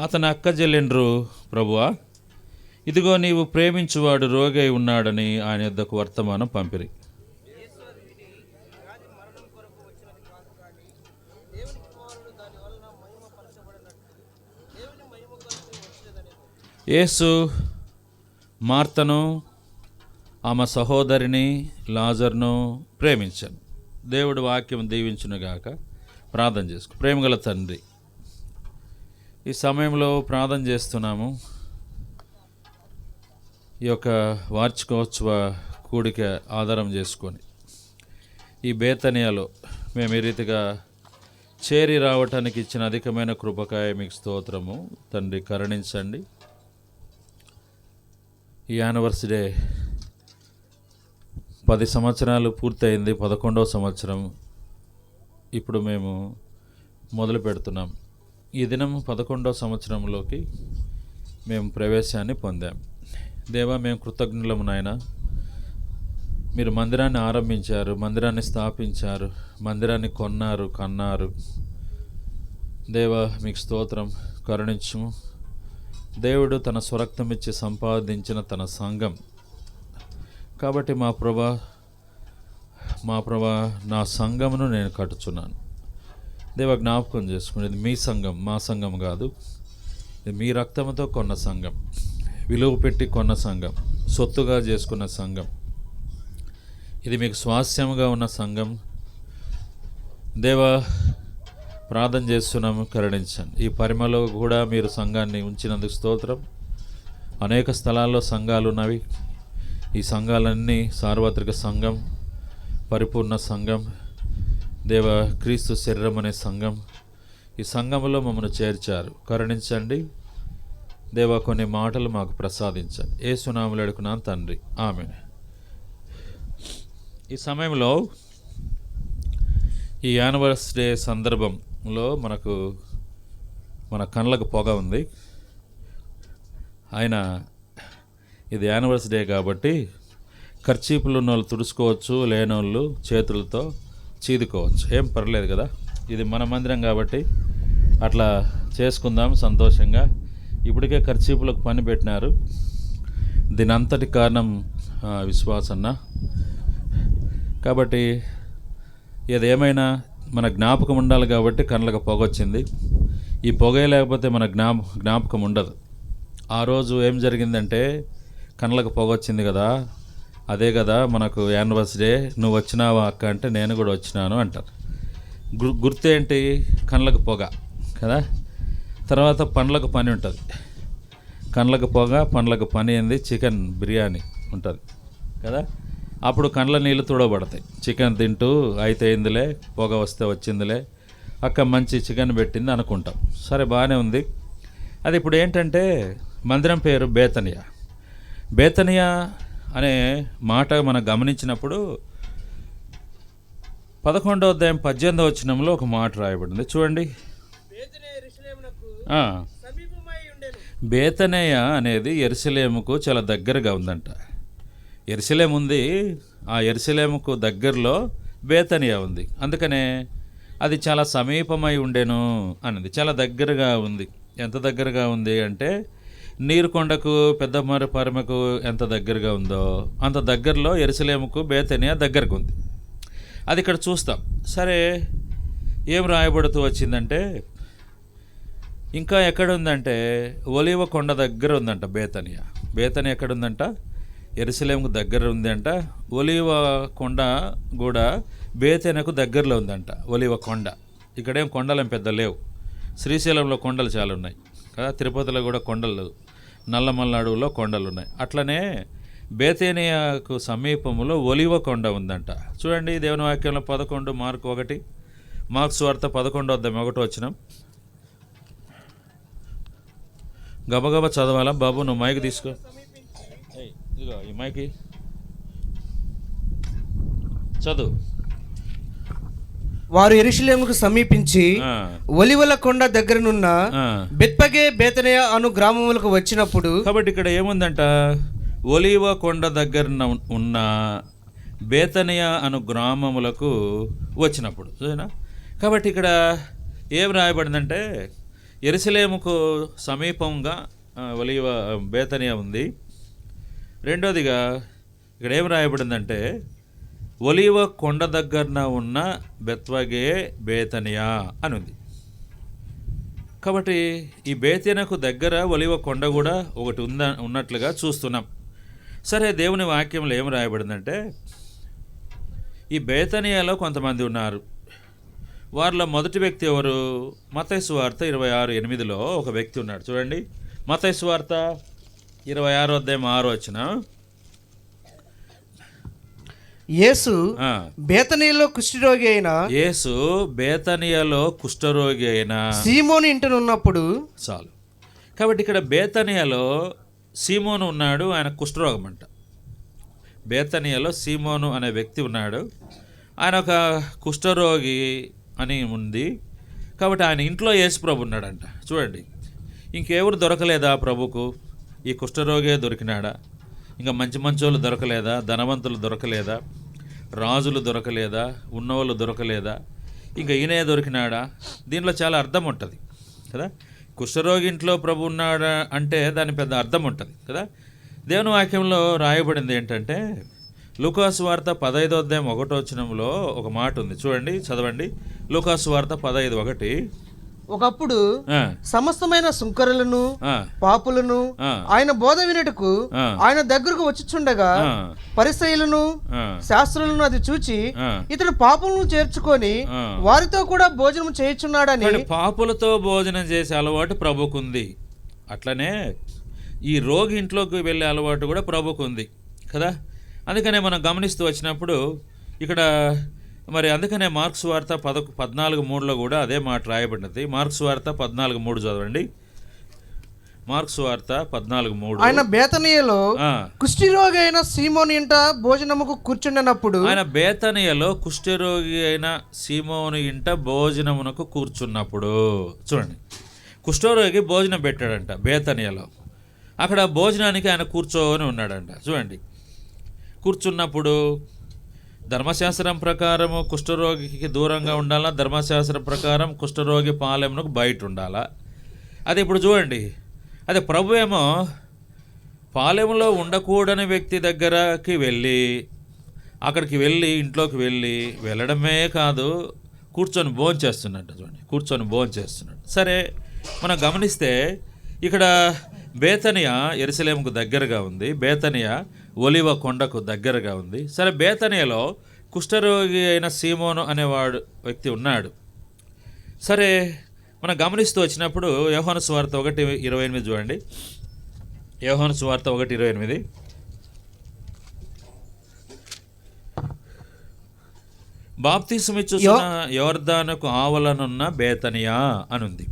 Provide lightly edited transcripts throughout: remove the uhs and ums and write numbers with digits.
అతని అక్క చెల్లెండ్రు, ప్రభువా, ఇదిగో నీవు ప్రేమించువాడు రోగి అయి ఉన్నాడని ఆయన యొద్దకు వర్తమానం పంపిరి. యేసు మార్తను, ఆమె సహోదరిని లాజర్ను ప్రేమించాను. దేవుడు వాక్యం దీవించునుగాక. ప్రార్థన చేసుకో. ప్రేమగల తండ్రి, ఈ సమయంలో ప్రార్థన చేస్తున్నాము. ఈ యొక్క వార్షికోత్సవ కూడిక ఆధారం చేసుకొని ఈ బేతనియాలో మేము ఈ రీతిగా చేరి రావటానికి ఇచ్చిన అధికమైన కృపకాయ మీకు స్తోత్రము తండ్రి. కరుణించండి. ఈ యానివర్సరీ 10 సంవత్సరాలు పూర్తయింది. 11వ సంవత్సరం ఇప్పుడు మేము మొదలు పెడుతున్నాం. ఈ దినం 11వ సంవత్సరంలోకి మేము ప్రవేశాన్ని పొందాం. దేవా, మేము కృతజ్ఞులము నాయన. మీరు మందిరాన్ని ఆరంభించారు, మందిరాన్ని స్థాపించారు, మందిరాన్ని కన్నారు. దేవా, మీకు స్తోత్రం. కరుణించుము. దేవుడు తన స్వరక్తం ఇచ్చి సంపాదించిన తన సంఘం కాబట్టి మా ప్రభా నా సంఘమును నేను కట్టుచున్నాను. దేవ, జ్ఞాపకం చేసుకునేది మీ సంఘం, మా సంఘం కాదు. ఇది మీ రక్తంతో కొన్న సంఘం, విలువ పెట్టి కొన్న సంఘం, సొత్తుగా చేసుకున్న సంఘం. ఇది మీకు స్వాస్యముగా ఉన్న సంఘం. దేవా, ప్రార్థన చేస్తున్నాము, కరుణించండి. ఈ పరిమళలో కూడా మీరు సంఘాన్ని ఉంచినందుకు స్తోత్రం. అనేక స్థలాల్లో సంఘాలు ఉన్నవి. ఈ సంఘాలన్నీ సార్వత్రిక సంఘం, పరిపూర్ణ సంఘం, దేవ క్రీస్తు శరీరం అనే సంఘం. ఈ సంఘంలో మమ్మల్ని చేర్చారు. కరుణించండి దేవా. కొన్ని మాటలు మాకు ప్రసాదించండి. యేసు నామములో అడుగుతున్నాను తండ్రి, ఆమేన్. ఈ సమయంలో ఈ యానివర్సరీ సందర్భంలో మన కళ్ళకు పొగ ఉంది. ఇది యానివర్సరీ కాబట్టి ఖర్చీపులు ఉన్న వాళ్ళు తుడుచుకోవచ్చు, లేనోళ్ళు చేతులతో చీదుకోవచ్చు, ఏం పర్లేదు కదా. ఇది మన మందిరం కాబట్టి అట్లా చేసుకుందాం సంతోషంగా. ఇప్పటికే ఖర్చీపులకు పని పెట్టినారు. దీని అంతటి కారణం విశ్వాసన్న. కాబట్టి ఏదేమైనా మన జ్ఞాపకం ఉండాలి కాబట్టి కళ్ళకు పొగ వచ్చింది. ఈ పొగ లేకపోతే మన జ్ఞాపకం ఉండదు. ఆ రోజు ఏం జరిగిందంటే కళ్ళకు పొగ వచ్చింది కదా, అదే కదా మనకు యానివర్సరీ. నువ్వు వచ్చినావా అక్క అంటే నేను కూడా వచ్చినాను అంటారు. గుర్తేంటి? కళ్ళకు పొగ కదా. తర్వాత పండ్లకు పని ఉంటుంది. కళ్ళకు పొగ, పండ్లకు పని ఏంది? చికెన్ బిర్యానీ ఉంటుంది కదా. అప్పుడు కండ్ల నీళ్ళు తుడబడతాయి. చికెన్ తింటూ అయితే అయిందిలే, పొగ వస్తే వచ్చిందిలే, అక్క మంచి చికెన్ పెట్టింది అనుకుంటాం. సరే, బాగానే ఉంది. అది ఇప్పుడు ఏంటంటే మందిరం పేరు బేతనియా. బేతనియా అనే మాట మనం గమనించినప్పుడు 11వ అధ్యాయం 18వ వచనంలో ఒక మాట రాయబడింది. చూడండి. బేతనియ అనేది యెరూషలేముకు చాలా దగ్గరగా ఉందంట. యెరూషలేము ఉంది, ఆ యెరూషలేముకు దగ్గరలో బేతనియా ఉంది. అందుకనే అది చాలా సమీపమై ఉండెను అన్నది. చాలా దగ్గరగా ఉంది. ఎంత దగ్గరగా ఉంది అంటే నీరుకొండకు, పెద్ద పరమకు ఎంత దగ్గరగా ఉందో అంత దగ్గరలో యెరూషలేముకు బేతనియా దగ్గరకు ఉంది. అది ఇక్కడ చూస్తాం. సరే, ఏం రాయబడుతూ వచ్చిందంటే ఇంకా ఎక్కడ ఉందంటే ఒలీవ కొండ దగ్గర ఉందంట బేతనియా. బేతనియా ఎక్కడ ఉందంట? యెరూషలేముకు దగ్గర ఉంది అంట. ఒలీవ కొండ కూడా బేతనియాకు దగ్గరలో ఉందంట. ఒలీవ కొండ. ఇక్కడేం కొండలేం పెద్ద లేవు. శ్రీశైలంలో కొండలు చాలా ఉన్నాయి కదా. తిరుపతిలో కూడా కొండలు, నల్లమల్ల అడవుల్లో కొండలు ఉన్నాయి. అట్లనే బేతనియాకు సమీపంలో ఒలీవ కొండ ఉందంట. చూడండి, దేవుని వాక్యంలో 11 మార్కు 1, మార్కు సువార్త 11వ అధ్యాయం 1 వచనం. గబగబా చదవాలా బాబు? నువ్వు మైక్ తీసుకో. ఇదిగో ఈ మైకి చదువు. వారు యెరూషలేముకు సమీపించి ఒలివల కొండ దగ్గరనున్న బెత్పగే బేతనియా అను గ్రామములకు వచ్చినప్పుడు. కాబట్టి ఇక్కడ ఏముందంట? ఒలివ కొండ దగ్గర ఉన్న బేతనియా అను గ్రామములకు వచ్చినప్పుడు. చూసినా? కాబట్టి ఇక్కడ ఏం రాయబడిందంటే యెరూషలేముకు సమీపంగా ఒలీవ బేతనియా ఉంది. రెండోదిగా ఇక్కడ ఏం రాయబడిందంటే ఒలీవ కొండ దగ్గరన ఉన్న బెత్వగే బేతనియా అని ఉంది. కాబట్టి ఈ బేతనియాకు దగ్గర ఒలీవ కొండ కూడా ఒకటి ఉన్నట్లుగా చూస్తున్నాం. సరే, దేవుని వాక్యంలో ఏం రాయబడిందంటే ఈ బేతనియాలో కొంతమంది ఉన్నారు. వారిలో మొదటి వ్యక్తి ఎవరు? మత్తయి సువార్త 26:8 ఒక వ్యక్తి ఉన్నాడు. చూడండి, మత్తయి సువార్త 26:6. యేసు బేతనియాలో కుష్ఠరోగి అయిన సీమోను ఇంటిన ఉన్నప్పుడు. చాలు. కాబట్టి ఇక్కడ బేతనియాలో సీమోను ఉన్నాడు, ఆయన కుష్ఠరోగం అంట. బేతనియాలో సీమోను అనే వ్యక్తి ఉన్నాడు, ఆయన ఒక కుష్ఠరోగి అని ఉంది. కాబట్టి ఆయన ఇంట్లో యేసుప్రభు ఉన్నాడంట. చూడండి, ఇంకెవరు దొరకలేదా ప్రభుకు? ఈ కుష్ఠరోగే దొరికినాడా? ఇంకా మంచి మంచోళ్ళు దొరకలేదా? ధనవంతులు దొరకలేదా? రాజులు దొరకలేదా? ఉన్నవాళ్ళు దొరకలేదా? ఇంకా ఈయనే దొరికినాడా? దీంట్లో చాలా అర్థం ఉంటుంది కదా. కుష్ఠరోగి ఇంట్లో ప్రభు ఉన్నాడా అంటే దాని పెద్ద అర్థం ఉంటుంది కదా. దేవుని వాక్యంలో రాయబడింది ఏంటంటే లూకాసు వార్త 15:1 ఒక మాట ఉంది. చూడండి, చదవండి. లూకాసు వార్త 15:1. ఒకప్పుడు సమస్తమైన సుంకరులను పాపులను ఆయన బోధ వినుటకు ఆయన దగ్గరకు వచ్చిచుండగా పరిసయ్యులను శాస్త్రులను అది చూచి ఇతడు పాపులను చేర్చుకొని వారితో కూడా భోజనం చేయుచున్నాడని. పాపులతో భోజనం చేసే అలవాటు ప్రభుకుంది. అట్లనే ఈ రోగి ఇంట్లోకి వెళ్ళే అలవాటు కూడా ప్రభుకుంది కదా. అందుకనే మనం గమనిస్తూ వచ్చినప్పుడు ఇక్కడ మరి అందుకనే మార్క్స్ వార్త 14:3 కూడా అదే మాట రాయబడినది. మార్క్స్ వార్త 14:3 చదవండి. మార్క్స్ వార్త 14:3. ఆయన బేతనియలో కుష్ఠరోగి అయిన సీమోను ఇంట భోజనముకు కూర్చున్నప్పుడు. ఆయన బేతనియలో కుష్ఠరోగి అయిన సీమోను ఇంట భోజనమునకు కూర్చున్నప్పుడు. చూడండి, కుష్ఠరోగి భోజనం పెట్టాడంట బేతనియలో. అక్కడ భోజనానికి ఆయన కూర్చొని ఉన్నాడంట. చూడండి, కూర్చున్నప్పుడు ధర్మశాస్త్రం ప్రకారము కుష్ఠరోగికి దూరంగా ఉండాలా, ధర్మశాస్త్రం ప్రకారం కుష్ఠరోగి పాలెమునకు బయట ఉండాలా. అది ఇప్పుడు చూడండి, అదే ప్రభు ఏమో పాలెములో ఉండకూడని వ్యక్తి దగ్గరకి అక్కడికి వెళ్ళి ఇంట్లోకి వెళ్ళడమే కాదు, కూర్చొని భోంచేస్తున్నట్టు. చూడండి, కూర్చొని భోంచేస్తున్నాడు. సరే, మనం గమనిస్తే ఇక్కడ బేతనియా యెరూషలేముకు దగ్గరగా ఉంది, బేతనియా ఒలివ కొండకు దగ్గరగా ఉంది. సరే, బేతనియాలో కుష్ఠరోగి అయిన సీమోను అనేవాడు వ్యక్తి ఉన్నాడు. సరే, మనం గమనిస్తూ వచ్చినప్పుడు యోహాను సువార్త 1:28 చూడండి. యోహాను సువార్త 1:28. బాప్తిసమిచ్చుచున్న యోర్దానుకు ఆవలనున్న బేతనియా అనుంది.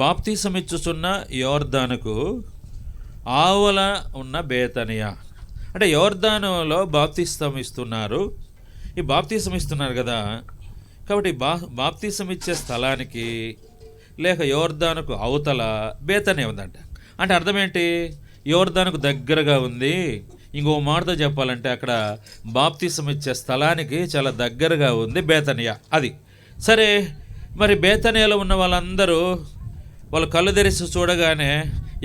బాప్తిసమిచ్చుచున్న యోర్దానుకు ఆవల ఉన్న బేతనియా అంటే యోర్దానులో బాప్తిసం ఇస్తున్నారు. ఈ బాప్తిసం ఇస్తున్నారు కదా, కాబట్టి బాప్తిసం ఇచ్చే స్థలానికి లేక యోర్దానుకు అవతల బేతనియా ఉందంట. అంటే అర్థం ఏంటి? యోర్దానుకు దగ్గరగా ఉంది. ఇంకో మాటతో చెప్పాలంటే అక్కడ బాప్తిసం ఇచ్చే స్థలానికి చాలా దగ్గరగా ఉంది బేతనియా. అది సరే. మరి బేతనియాలో ఉన్న వాళ్ళందరూ వాళ్ళు కళ్ళు తెరిచి చూడగానే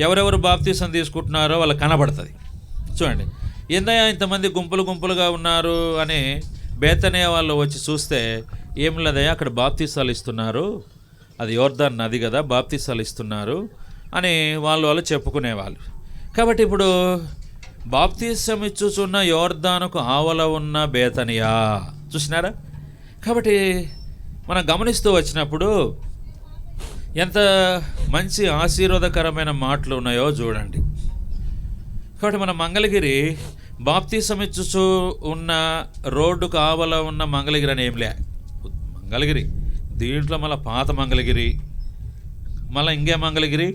ఎవరెవరు బాప్తిసం తీసుకుంటున్నారో వాళ్ళకి కనబడుతుంది. చూడండి, ఏందయ్యా ఇంతమంది గుంపులుగా ఉన్నారు అని బేతనియా వాళ్ళు వచ్చి చూస్తే ఏం లేదయ్యా, అక్కడ బాప్తిసాలు ఇస్తున్నారు, అది యోర్దాన్ నది కదా, బాప్తిసాలు ఇస్తున్నారు అని వాళ్ళు చెప్పుకునేవాళ్ళు. కాబట్టి ఇప్పుడు బాప్తిసం ఇచ్చుచున్న యోర్దానుకు ఆవల ఉన్న బేతనియా చూసినారా. కాబట్టి మనం గమనిస్తూ వచ్చినప్పుడు ఎంత మంచి ఆశీర్వాదకరమైన మాటలు ఉన్నాయో చూడండి. కాబట్టి మన మంగళగిరి బాప్తిసం ఇచ్చుచు ఉన్న రోడ్డుకు ఆవల ఉన్న మంగళగిరి అని ఏం లే, మంగళగిరి. దీంట్లో మళ్ళీ పాత మంగళగిరి, మళ్ళీ ఇంకే మంగళగిరి,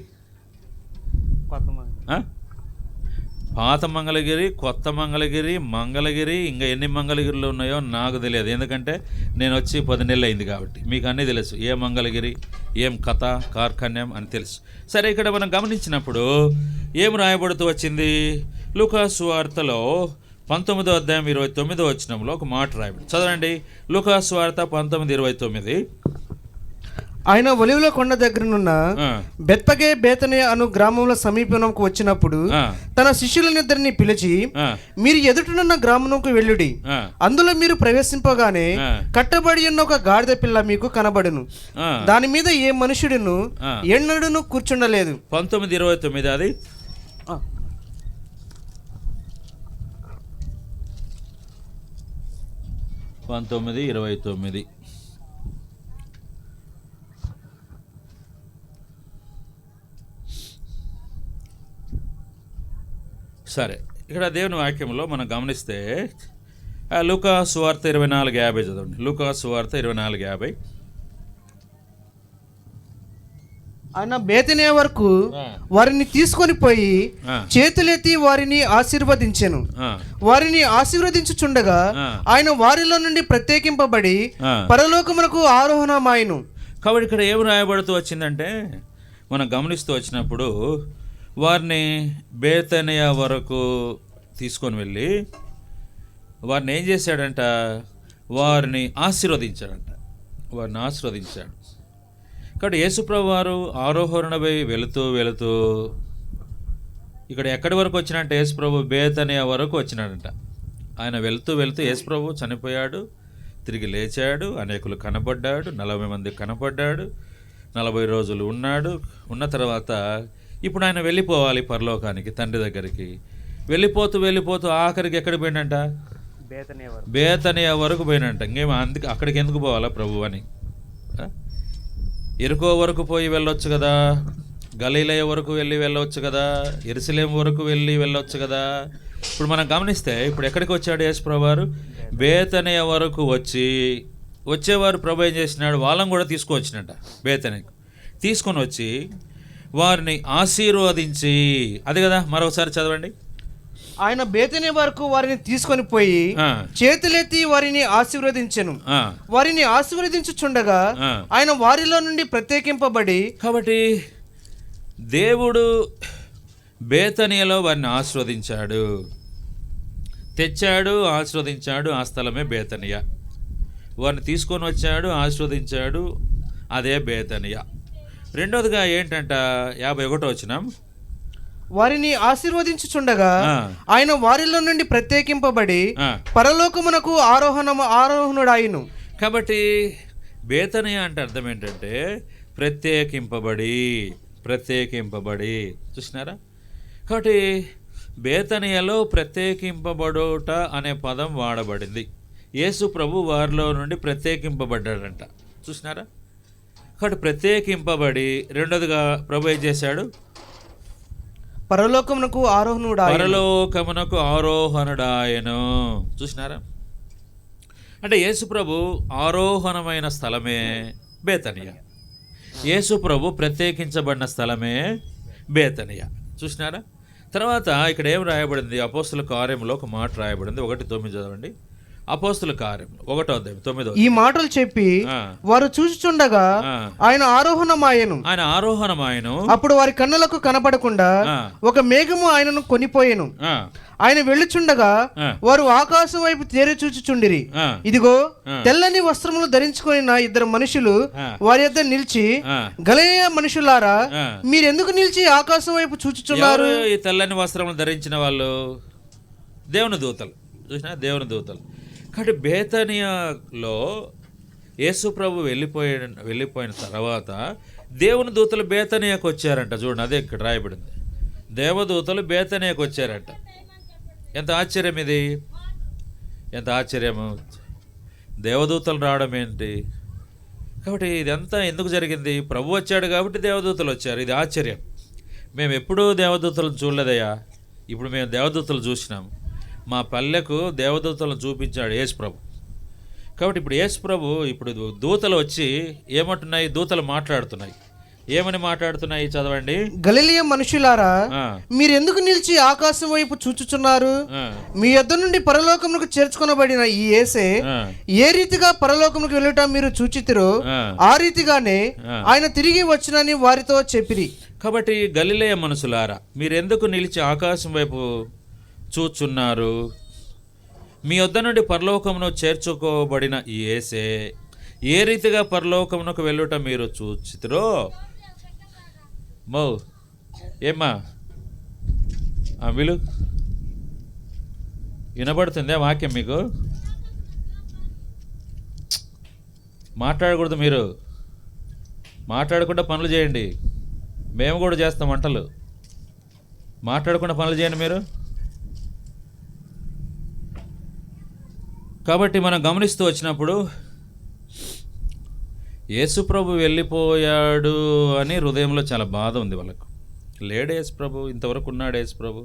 పాత మంగళగిరి, కొత్త మంగళగిరి, ఇంకా ఎన్ని మంగళగిరిలు ఉన్నాయో నాకు తెలియదు. ఎందుకంటే నేను వచ్చి 10 నెలలు అయింది కాబట్టి మీకు అన్నీ తెలుసు, ఏ మంగళగిరి, ఏం కథ, కార్ఖాన్యం అని తెలుసు. సరే, ఇక్కడ మనం గమనించినప్పుడు ఏం రాయబడుతూ వచ్చింది? లూకాసు వార్తలో 19:29 ఒక మాట రాయబడి చదవండి. లూకాసు వార్త 19:29. ఆయన ఒలివల కొండ దగ్గరనున్న బెత్పగే బేతనియ అను గ్రామంలో సమీపంకు వచ్చినప్పుడు తన శిష్యులనిద్దరిని పిలిచి, మీరు ఎదుటనున్న గ్రామమునకు వెళ్ళుడి, అందులో మీరు ప్రవేశింపగానే కట్టబడి ఉన్న ఒక గాడిద పిల్ల మీకు కనబడును, దాని మీద ఏ మనుషుడును ఎన్నడూను కూర్చుండలేదు. 19:29 అది 19:29. సరే, ఇక్కడ దేవుని వాక్యంలో మనం గమనిస్తే లూకా సువార్త 24:50 చదవండి. లూకా సువార్త 24:50. ఆయన బేతనియ వరకు వారిని తీసుకొని పోయి చేతులెత్తి వారిని ఆశీర్వదించెను. వారిని ఆశీర్వదించుచుండగా ఆయన వారిలో నుండి ప్రత్యేకింపబడి పరలోకమునకు ఆరోహణమాయెను. కాబట్టి ఇక్కడ ఏం రాయబడుతూ వచ్చిందంటే, మనం గమనిస్తూ వచ్చినప్పుడు వారిని బేతనియ వరకు తీసుకొని వెళ్ళి వారిని ఏం చేశాడంట, వారిని ఆశీర్వదించాడంట. వారిని ఆశీర్వదించాడు. కాబట్టి యేసుప్రభు వారు ఆరోహణపై వెళుతూ వెళుతూ ఇక్కడ ఎక్కడి వరకు వచ్చినట్టు యేసుప్రభు బేతనియ వరకు వచ్చినాడంట. ఆయన వెళుతూ వెళుతూ యేసుప్రభు చనిపోయాడు, తిరిగి లేచాడు, అనేకులు కనపడ్డాడు, 40 మంది కనపడ్డాడు, 40 రోజులు ఉన్నాడు. ఉన్న తర్వాత ఇప్పుడు ఆయన వెళ్ళిపోవాలి పరలోకానికి, తండ్రి దగ్గరికి. వెళ్ళిపోతూ వెళ్ళిపోతూ ఆఖరికి ఎక్కడికి పోయినంట, బేతనియ వరకు పోయినంట. ఇంకేమో అందుకు అక్కడికి ఎందుకు పోవాలా ప్రభు అని. ఎరుకో వరకు పోయి వెళ్ళొచ్చు కదా, గలీలయ వరకు వెళ్ళొచ్చు కదా, యెరూషలేము వరకు వెళ్ళొచ్చు కదా. ఇప్పుడు మనం గమనిస్తే ఇప్పుడు ఎక్కడికి వచ్చాడు యేసుప్రభు వారు, బేతనియ వరకు వచ్చేవారు ప్రభు ఏం చేసినాడు, వాళ్ళని కూడా తీసుకువచ్చినట్ట. బేతనియకు తీసుకొని వచ్చి వారిని ఆశీర్వదించి, అది కదా మరొకసారి చదవండి. ఆయన బేతనియ వరకు వారిని తీసుకొని పోయి చేతులెత్తి వారిని ఆశీర్వదించెను. వారిని ఆశీర్వదించుచుండగా ఆయన వారిలో నుండి ప్రత్యేకింపబడి. కాబట్టి దేవుడు బేతనియలో వారిని ఆశీర్వదించాడు, తెచ్చాడు, ఆశీర్వదించాడు. ఆ స్థలమే బేతనియ. వారిని తీసుకొని వచ్చాడు, ఆశీర్వదించాడు, అదే బేతనియ. రెండోదిగా ఏంటంట, 51 వచనం, వారిని ఆశీర్వదించుచుండగా ఆయన వారిలో నుండి ప్రత్యేకింపబడి పరలోకమునకు ఆరోహణుడాయను. కాబట్టి బేతనియ అంటే అర్థం ఏంటంటే ప్రత్యేకింపబడి. చూసినారా? కాబట్టి బేతనియలో ప్రత్యేకింపబడుట అనే పదం వాడబడింది. యేసు ప్రభు వారిలో నుండి ప్రత్యేకింపబడ్డాడంట. చూసినారా? కాబట్టి ప్రత్యేకింపబడి రెండోదిగా ప్రభు ఏం చేశాడు, పరలోకమునకు ఆరోహణుడాయను. చూసినారా? అంటే యేసు ప్రభు ఆరోహణమైన స్థలమే బేతనియ, యేసు ప్రభు ప్రత్యేకించబడిన స్థలమే బేతనియ. చూసినారా? తర్వాత ఇక్కడ ఏం రాయబడింది, అపోస్తుల కార్యంలో ఒక మాట రాయబడింది. 1:9 చదవండి. అపోస్తుల కార్యం 1:9. ఈ మాటలు చెప్పి వారు చూచుచుండగా ఆయన ఆరోహణమాయెను. అప్పుడు వారి కన్నులకు కనపడకుండా ఒక మేఘము ఆయనను కొనిపోయెను. ఆయన వెళ్ళుచుండగా వారు ఆకాశం వైపు తేరి చూచుచుండిరి. ఇదిగో తెల్లని వస్త్రములు ధరించుకొని 2 మనుషులు వారి యొద్ద నిలిచి, గలిలయ మనుషులారా, మీరెందుకు నిలిచి ఆకాశం వైపు చూచుచున్నారు? ఈ తెల్లని వస్త్రములు ధరించిన వాళ్ళు దేవుని దూతలు. చూసినా, దేవుని దూతలు. కాబట్టి బేతనియలో యేసు ప్రభు వెళ్ళిపోయిన తర్వాత దేవుని దూతలు బేతనియకు వచ్చారంట. చూడండి, అదే ఇక్కడ రాయబడింది. దేవదూతలు బేతనియకు వచ్చారంట. ఎంత ఆశ్చర్యం ఇది, ఎంత ఆశ్చర్యము! దేవదూతలు రావడం ఏంటి? కాబట్టి ఇదంతా ఎందుకు జరిగింది? ప్రభు వచ్చాడు కాబట్టి దేవదూతలు వచ్చారు. ఇది ఆశ్చర్యం. మేము ఎప్పుడూ దేవదూతలను చూడలేదయ్యా, ఇప్పుడు మేము దేవదూతలు చూసినాము. మా పల్లెకు దేవదూతలను చూపించాడు యేసు ప్రభు. కాబట్టి ఇప్పుడు యేసు ప్రభు, ఇప్పుడు దూతలు వచ్చి ఏమంటున్నాయి, దూతలు మాట్లాడుతున్నాయి. ఏమని మాట్లాడుతున్నాయి చదవండి. గలిలయ మనుషులారా, మీరెందుకు నిలిచి ఆకాశం వైపు చూచుచున్నారు? మీ యొద్ద నుండి పరలోకమునకు చేర్చుకొనబడిన ఈ యేసే ఏ రీతిగా పరలోకమునకు వెళ్ళుట మీరు చూచితిరో ఆ రీతిగానే ఆయన తిరిగి వచ్చునని వారితో చెప్పిరి. కాబట్టి గలిలయ మనుషులారా, మీరెందుకు నిలిచి ఆకాశం వైపు చూచున్నారు? మీ వద్ద నుండి పరలోకమును చేర్చుకోబడిన ఈ యేసే ఏ రీతిగా పరలోకమునకు వెళ్ళుట మీరు చూచితిరో. మో ఏమ్మా విలు వినబడుతుందే వాక్యం మీకు? మాట్లాడకూడదు, మీరు మాట్లాడకుండా పనులు చేయండి. మేము కూడా చేస్తాం వంటలు, మాట్లాడకుండా పనులు చేయండి మీరు. కాబట్టి మనం గమనిస్తూ వచ్చినప్పుడు యేసుప్రభు వెళ్ళిపోయాడు అని హృదయంలో చాలా బాధ ఉంది వాళ్ళకు. లేడు యేసుప్రభు, ఇంతవరకు ఉన్నాడు యేసుప్రభు.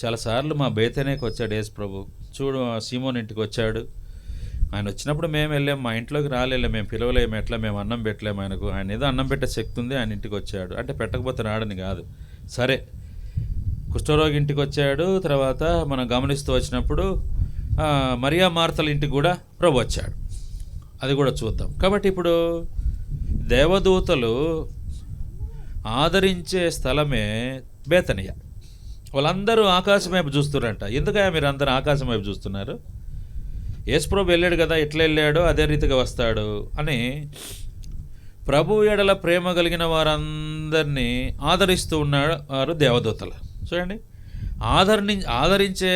చాలాసార్లు మా బేతనేకి వచ్చాడు యేసుప్రభు. చూడు సీమోన్ ఇంటికి వచ్చాడు. ఆయన వచ్చినప్పుడు మేము వెళ్ళాం, మా ఇంట్లోకి రాలేము, మేము పిలవలేము, ఎట్లా మేము అన్నం పెట్టలేము ఆయనకు. ఆయన ఏదో అన్నం పెట్టే శక్తి ఉంది, ఆయన ఇంటికి వచ్చాడు అంటే పెట్టకపోతే రాడని కాదు. సరే, కుష్ఠరోగి ఇంటికి వచ్చాడు. తర్వాత మనం గమనిస్తూ వచ్చినప్పుడు మరియా మార్తల ఇంటికి కూడా ప్రభు వచ్చాడు, అది కూడా చూద్దాం. కాబట్టి ఇప్పుడు దేవదూతలు ఆదరించే స్థలమే బేతనియ. వాళ్ళందరూ ఆకాశం వైపు చూస్తున్నారంట. ఎందుకయ్యా మీరు అందరూ ఆకాశం వైపు చూస్తున్నారు? యేసుప్రభు వెళ్ళాడు కదా, ఎట్లా వెళ్ళాడో అదే రీతిగా వస్తాడు అని ప్రభు ఎడల ప్రేమ కలిగిన వారందరినీ ఆదరిస్తూ ఉన్నారు దేవదూతలు. చూడండి, ఆదరించే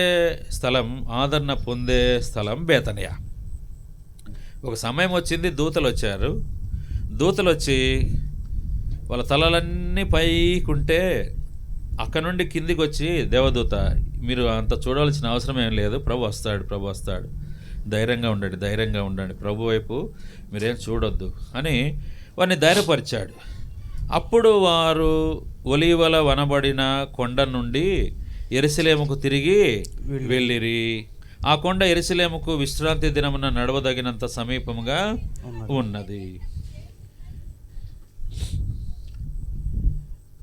స్థలం, ఆదరణ పొందే స్థలం బేతనియ. ఒక సమయం వచ్చింది, దూతలు వచ్చారు. దూతలు వచ్చి వాళ్ళ తలలన్నీ పైకుంటే అక్కడ నుండి కిందికి వచ్చి, దేవదూత మీరు అంత చూడాల్సిన అవసరం ఏం లేదు, ప్రభు వస్తాడు, ప్రభు వస్తాడు, ధైర్యంగా ఉండండి, ధైర్యంగా ఉండండి, ప్రభు వైపు మీరేం చూడొద్దు అని వారిని ధైర్యపరిచాడు. అప్పుడు వారు ఒలీవల వనబడిన కొండ నుండి యెరూషలేముకు తిరిగి వెళ్ళిరి. ఆ కొండ యెరూషలేముకు విశ్రాంతి దినమున నడవదగినంత సమీపముగా ఉన్నది.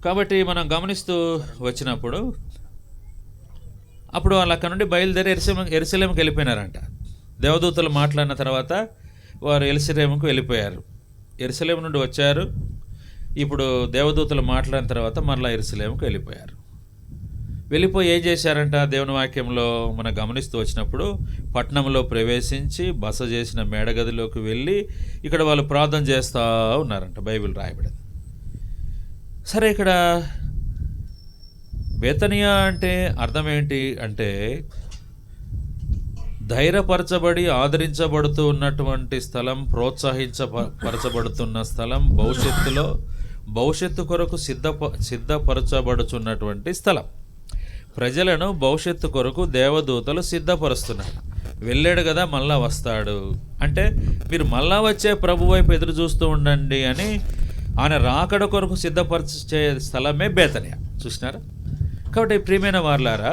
కాబట్టి మనం గమనిస్తూ వచ్చినప్పుడు అప్పుడు వాళ్ళు అక్కడ నుండి బయలుదేరి యెరూషలేముకి వెళ్ళిపోయినారంట. దేవదూతలు మాట్లాడిన తర్వాత వారు యెరూషలేముకు వెళ్ళిపోయారు. యెరూషలేము నుండి వచ్చారు. ఇప్పుడు దేవదూతలు మాట్లాడిన తర్వాత మరలా యెరూషలేముకు వెళ్ళిపోయారు. వెళ్ళిపోయి ఏం చేశారంట? దేవుని వాక్యంలో మనం గమనిస్తూ వచ్చినప్పుడు పట్టణంలో ప్రవేశించి బస చేసిన మేడగదిలోకి వెళ్ళి ఇక్కడ వాళ్ళు ప్రార్థన చేస్తూ ఉన్నారంట, బైబిల్ రాయబడింది. సరే, ఇక్కడ బేతనియా అంటే అర్థం ఏంటి అంటే ధైర్యపరచబడి ఆదరించబడుతూ ఉన్నటువంటి స్థలం, ప్రోత్సహించపరచబడుతున్న స్థలం, భవిష్యత్తు కొరకు సిద్ధపరచబడుతున్నటువంటి స్థలం. ప్రజలను భవిష్యత్తు కొరకు దేవదూతలు సిద్ధపరుస్తున్నారు. వెళ్ళాడు కదా, మళ్ళా వస్తాడు అంటే మీరు మళ్ళా వచ్చే ప్రభు వైపు ఎదురు చూస్తూ ఉండండి అని ఆయన రాకడ కొరకు సిద్ధపరిచే స్థలమే బేతనియా. చూసినారా? కాబట్టి ప్రియమైన వారలారా,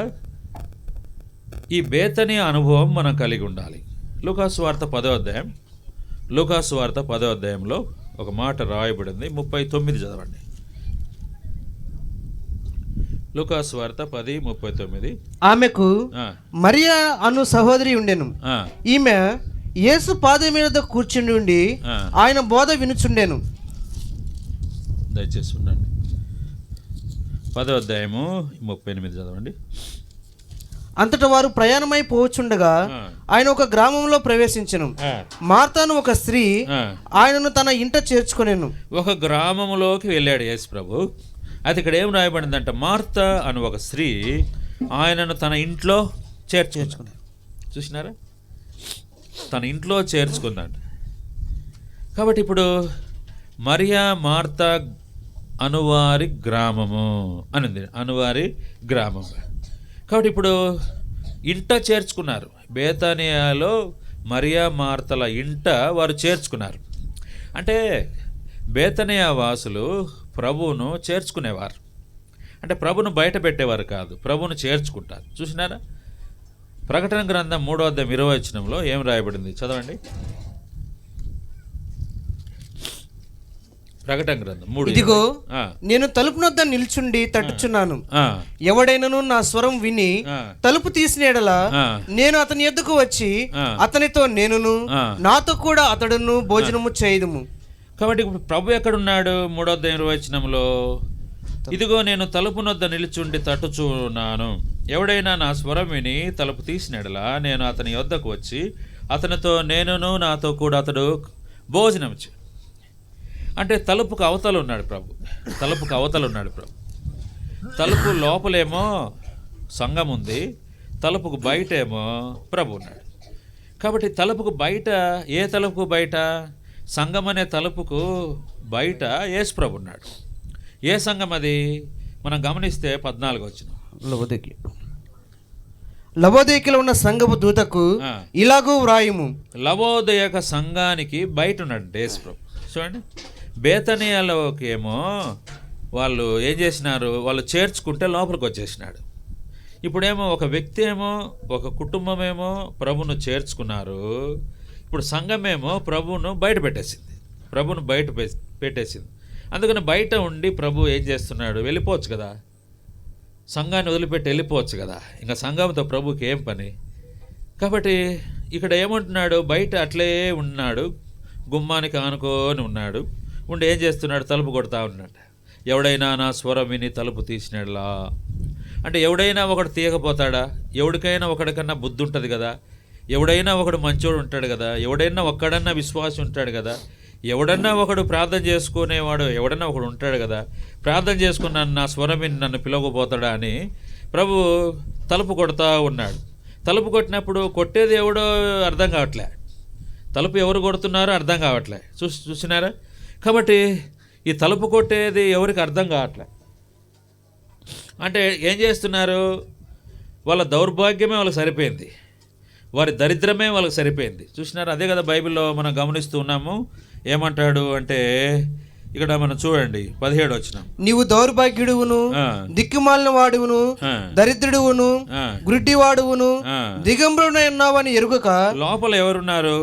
ఈ బేతనియా అనుభవం మనం కలిగి ఉండాలి. లూకాసు వార్త 10వ అధ్యాయంలో ఒక మాట రాయబడింది, 39 చదవండి. లూకాసు వార్త 10:39. ఆమెకు మరియా అను సహోదరి ఉండెను. ఈమె యేసు పాదం మీద కూర్చుని ఉండి ఆయన బోధ వినుచుండెను. దయచేసి ఉండండి. 10వ అధ్యాయము 38 చదవండి. అంతటా వారు ప్రయాణమై పోవచ్చుండగా ఆయన ఒక గ్రామంలో ప్రవేశించెను. మార్తాను ఒక స్త్రీ ఆయనను తన ఇంట చేర్చుకొనెను. ఒక గ్రామంలోకి వెళ్ళాడు యేసు ప్రభు. అది ఇక్కడ ఏం రాయబడిందంట? మార్త అని ఒక స్త్రీ ఆయనను తన ఇంట్లో చేర్చుకున్నాడు. చూసినారా? తన ఇంట్లో చేర్చుకుందంట. కాబట్టి ఇప్పుడు మరియా మార్త అనువారి గ్రామము అనింది, అనువారి గ్రామం. కాబట్టి ఇప్పుడు ఇంట చేర్చుకున్నారు. బేతనియాలో మరియా మార్తల ఇంట వారు చేర్చుకున్నారు. అంటే బేతనియా వాసులు ప్రభువును చేర్చుకునేవారు. అంటే ప్రభును బయట పెట్టేవారు కాదు, ప్రభువును చేర్చుకుంటారు. చూసినారా? ప్రకటన గ్రంథం 3వ అధ్యాయం 20వ వచనంలో ఏం రాయబడింది? చదవండి. ప్రకటన గ్రంథం 3. ఇదిగో నేను తలుపు నొద్ద నిల్చుండి తట్టుచున్నాను. ఎవడైనను నా స్వరం విని తలుపు తీసిన యెడల నేను అతని యొద్దకు వచ్చి అతనితో నేనును నాతో కూడా అతడును భోజనము చేయుదుము. కాబట్టి ఇప్పుడు ప్రభు ఎక్కడున్నాడు? 3వ అధ్యాయం 20వ వచనంలో, ఇదిగో నేను తలుపు నొద్ద నిలుచుండి తట్టుచున్నాను, ఎవడైనా నా స్వరం విని తలుపు తీసిన యెడల నేను అతని యొద్దకు వచ్చి అతనితో నేనును నాతో కూడా అతడు భోజనం చేయి. అంటే తలుపుకు అవతల ఉన్నాడు ప్రభు, తలుపుకు అవతల ఉన్నాడు ప్రభు. తలుపు లోపలేమో సంఘం ఉంది, తలుపుకు బయటేమో ప్రభు ఉన్నాడు. కాబట్టి తలుపుకు బయట, ఏ తలుపుకు బయట? సంఘం అనే తలుపుకు బయట యేసు ప్రభు ఉన్నాడు. ఏ సంఘం అది? మనం గమనిస్తే 14 వచనం. లవోదికలో ఉన్న సంఘపు దూతకు ఇలాగూ వ్రాయుము. లవోదయక సంఘానికి బయట ఉన్నాడు యేసు ప్రభు. చూడండి, బేతనియాలోకి ఏమో వాళ్ళు ఏం చేసినారు, వాళ్ళు చేర్చుకుంటే లోపలికి వచ్చేసినాడు. ఇప్పుడేమో ఒక వ్యక్తి ఏమో, ఒక కుటుంబం ఏమో ప్రభును చేర్చుకున్నారు. ఇప్పుడు సంఘమేమో ప్రభువును బయట పెట్టేసింది, ప్రభును బయట పెట్టేసింది. అందుకని బయట ఉండి ప్రభు ఏం చేస్తున్నాడు? వెళ్ళిపోవచ్చు కదా, సంఘాన్ని వదిలిపెట్టి వెళ్ళిపోవచ్చు కదా. ఇంకా సంఘంతో ప్రభుకి ఏం పని? కాబట్టి ఇక్కడ ఏమంటున్నాడు? బయట అట్లే ఉన్నాడు, గుమ్మానికి ఆనుకొని ఉన్నాడు. ఉండి ఏం చేస్తున్నాడు? తలుపు కొడతా ఉన్నాడు. ఎవడైనా నా స్వరం విని తలుపు తీసినాడులా. అంటే ఎవడైనా ఒకడు తీయకపోతాడా? ఎవడికైనా ఒకడికన్నా బుద్ధి ఉంటుంది కదా, ఎవడైనా ఒకడు మంచోడు ఉంటాడు కదా, ఎవడైనా ఒక్కడన్నా విశ్వాసం ఉంటాడు కదా, ఎవడన్నా ఒకడు ప్రార్థన చేసుకునేవాడు ఎవడన్నా ఒకడు ఉంటాడు కదా. ప్రార్థన చేసుకున్నాను, నా స్వరం విని నన్ను పిలవకపోతాడా అని ప్రభు తలుపు కొడతా ఉన్నాడు. తలుపు కొట్టినప్పుడు కొట్టేది ఎవడో అర్థం కావట్లే, తలుపు ఎవరు కొడుతున్నారో అర్థం కావట్లే. చూసినారా? కాబట్టి ఈ తలుపు కొట్టేది ఎవరికి అర్థం కావట్లే. అంటే ఏం చేస్తున్నారు? వాళ్ళ దౌర్భాగ్యమే వాళ్ళకి సరిపోయింది, వారి దరిద్రమే వాళ్ళకి సరిపోయింది. చూసినారు? అదే కదా బైబిల్లో మనం గమనిస్తూ ఉన్నాము. ఏమంటాడు అంటే ఇక్కడ మనం చూడండి 17 వచనం. నీవు దౌర్భాగ్యుడువును, దిక్కుమాలిన వాడువును, దరిద్రుడువును, గుడ్డి వాడువును, దిగంబరుడై ఉన్నావని ఎరుగక. లోపల ఎవరున్నారు?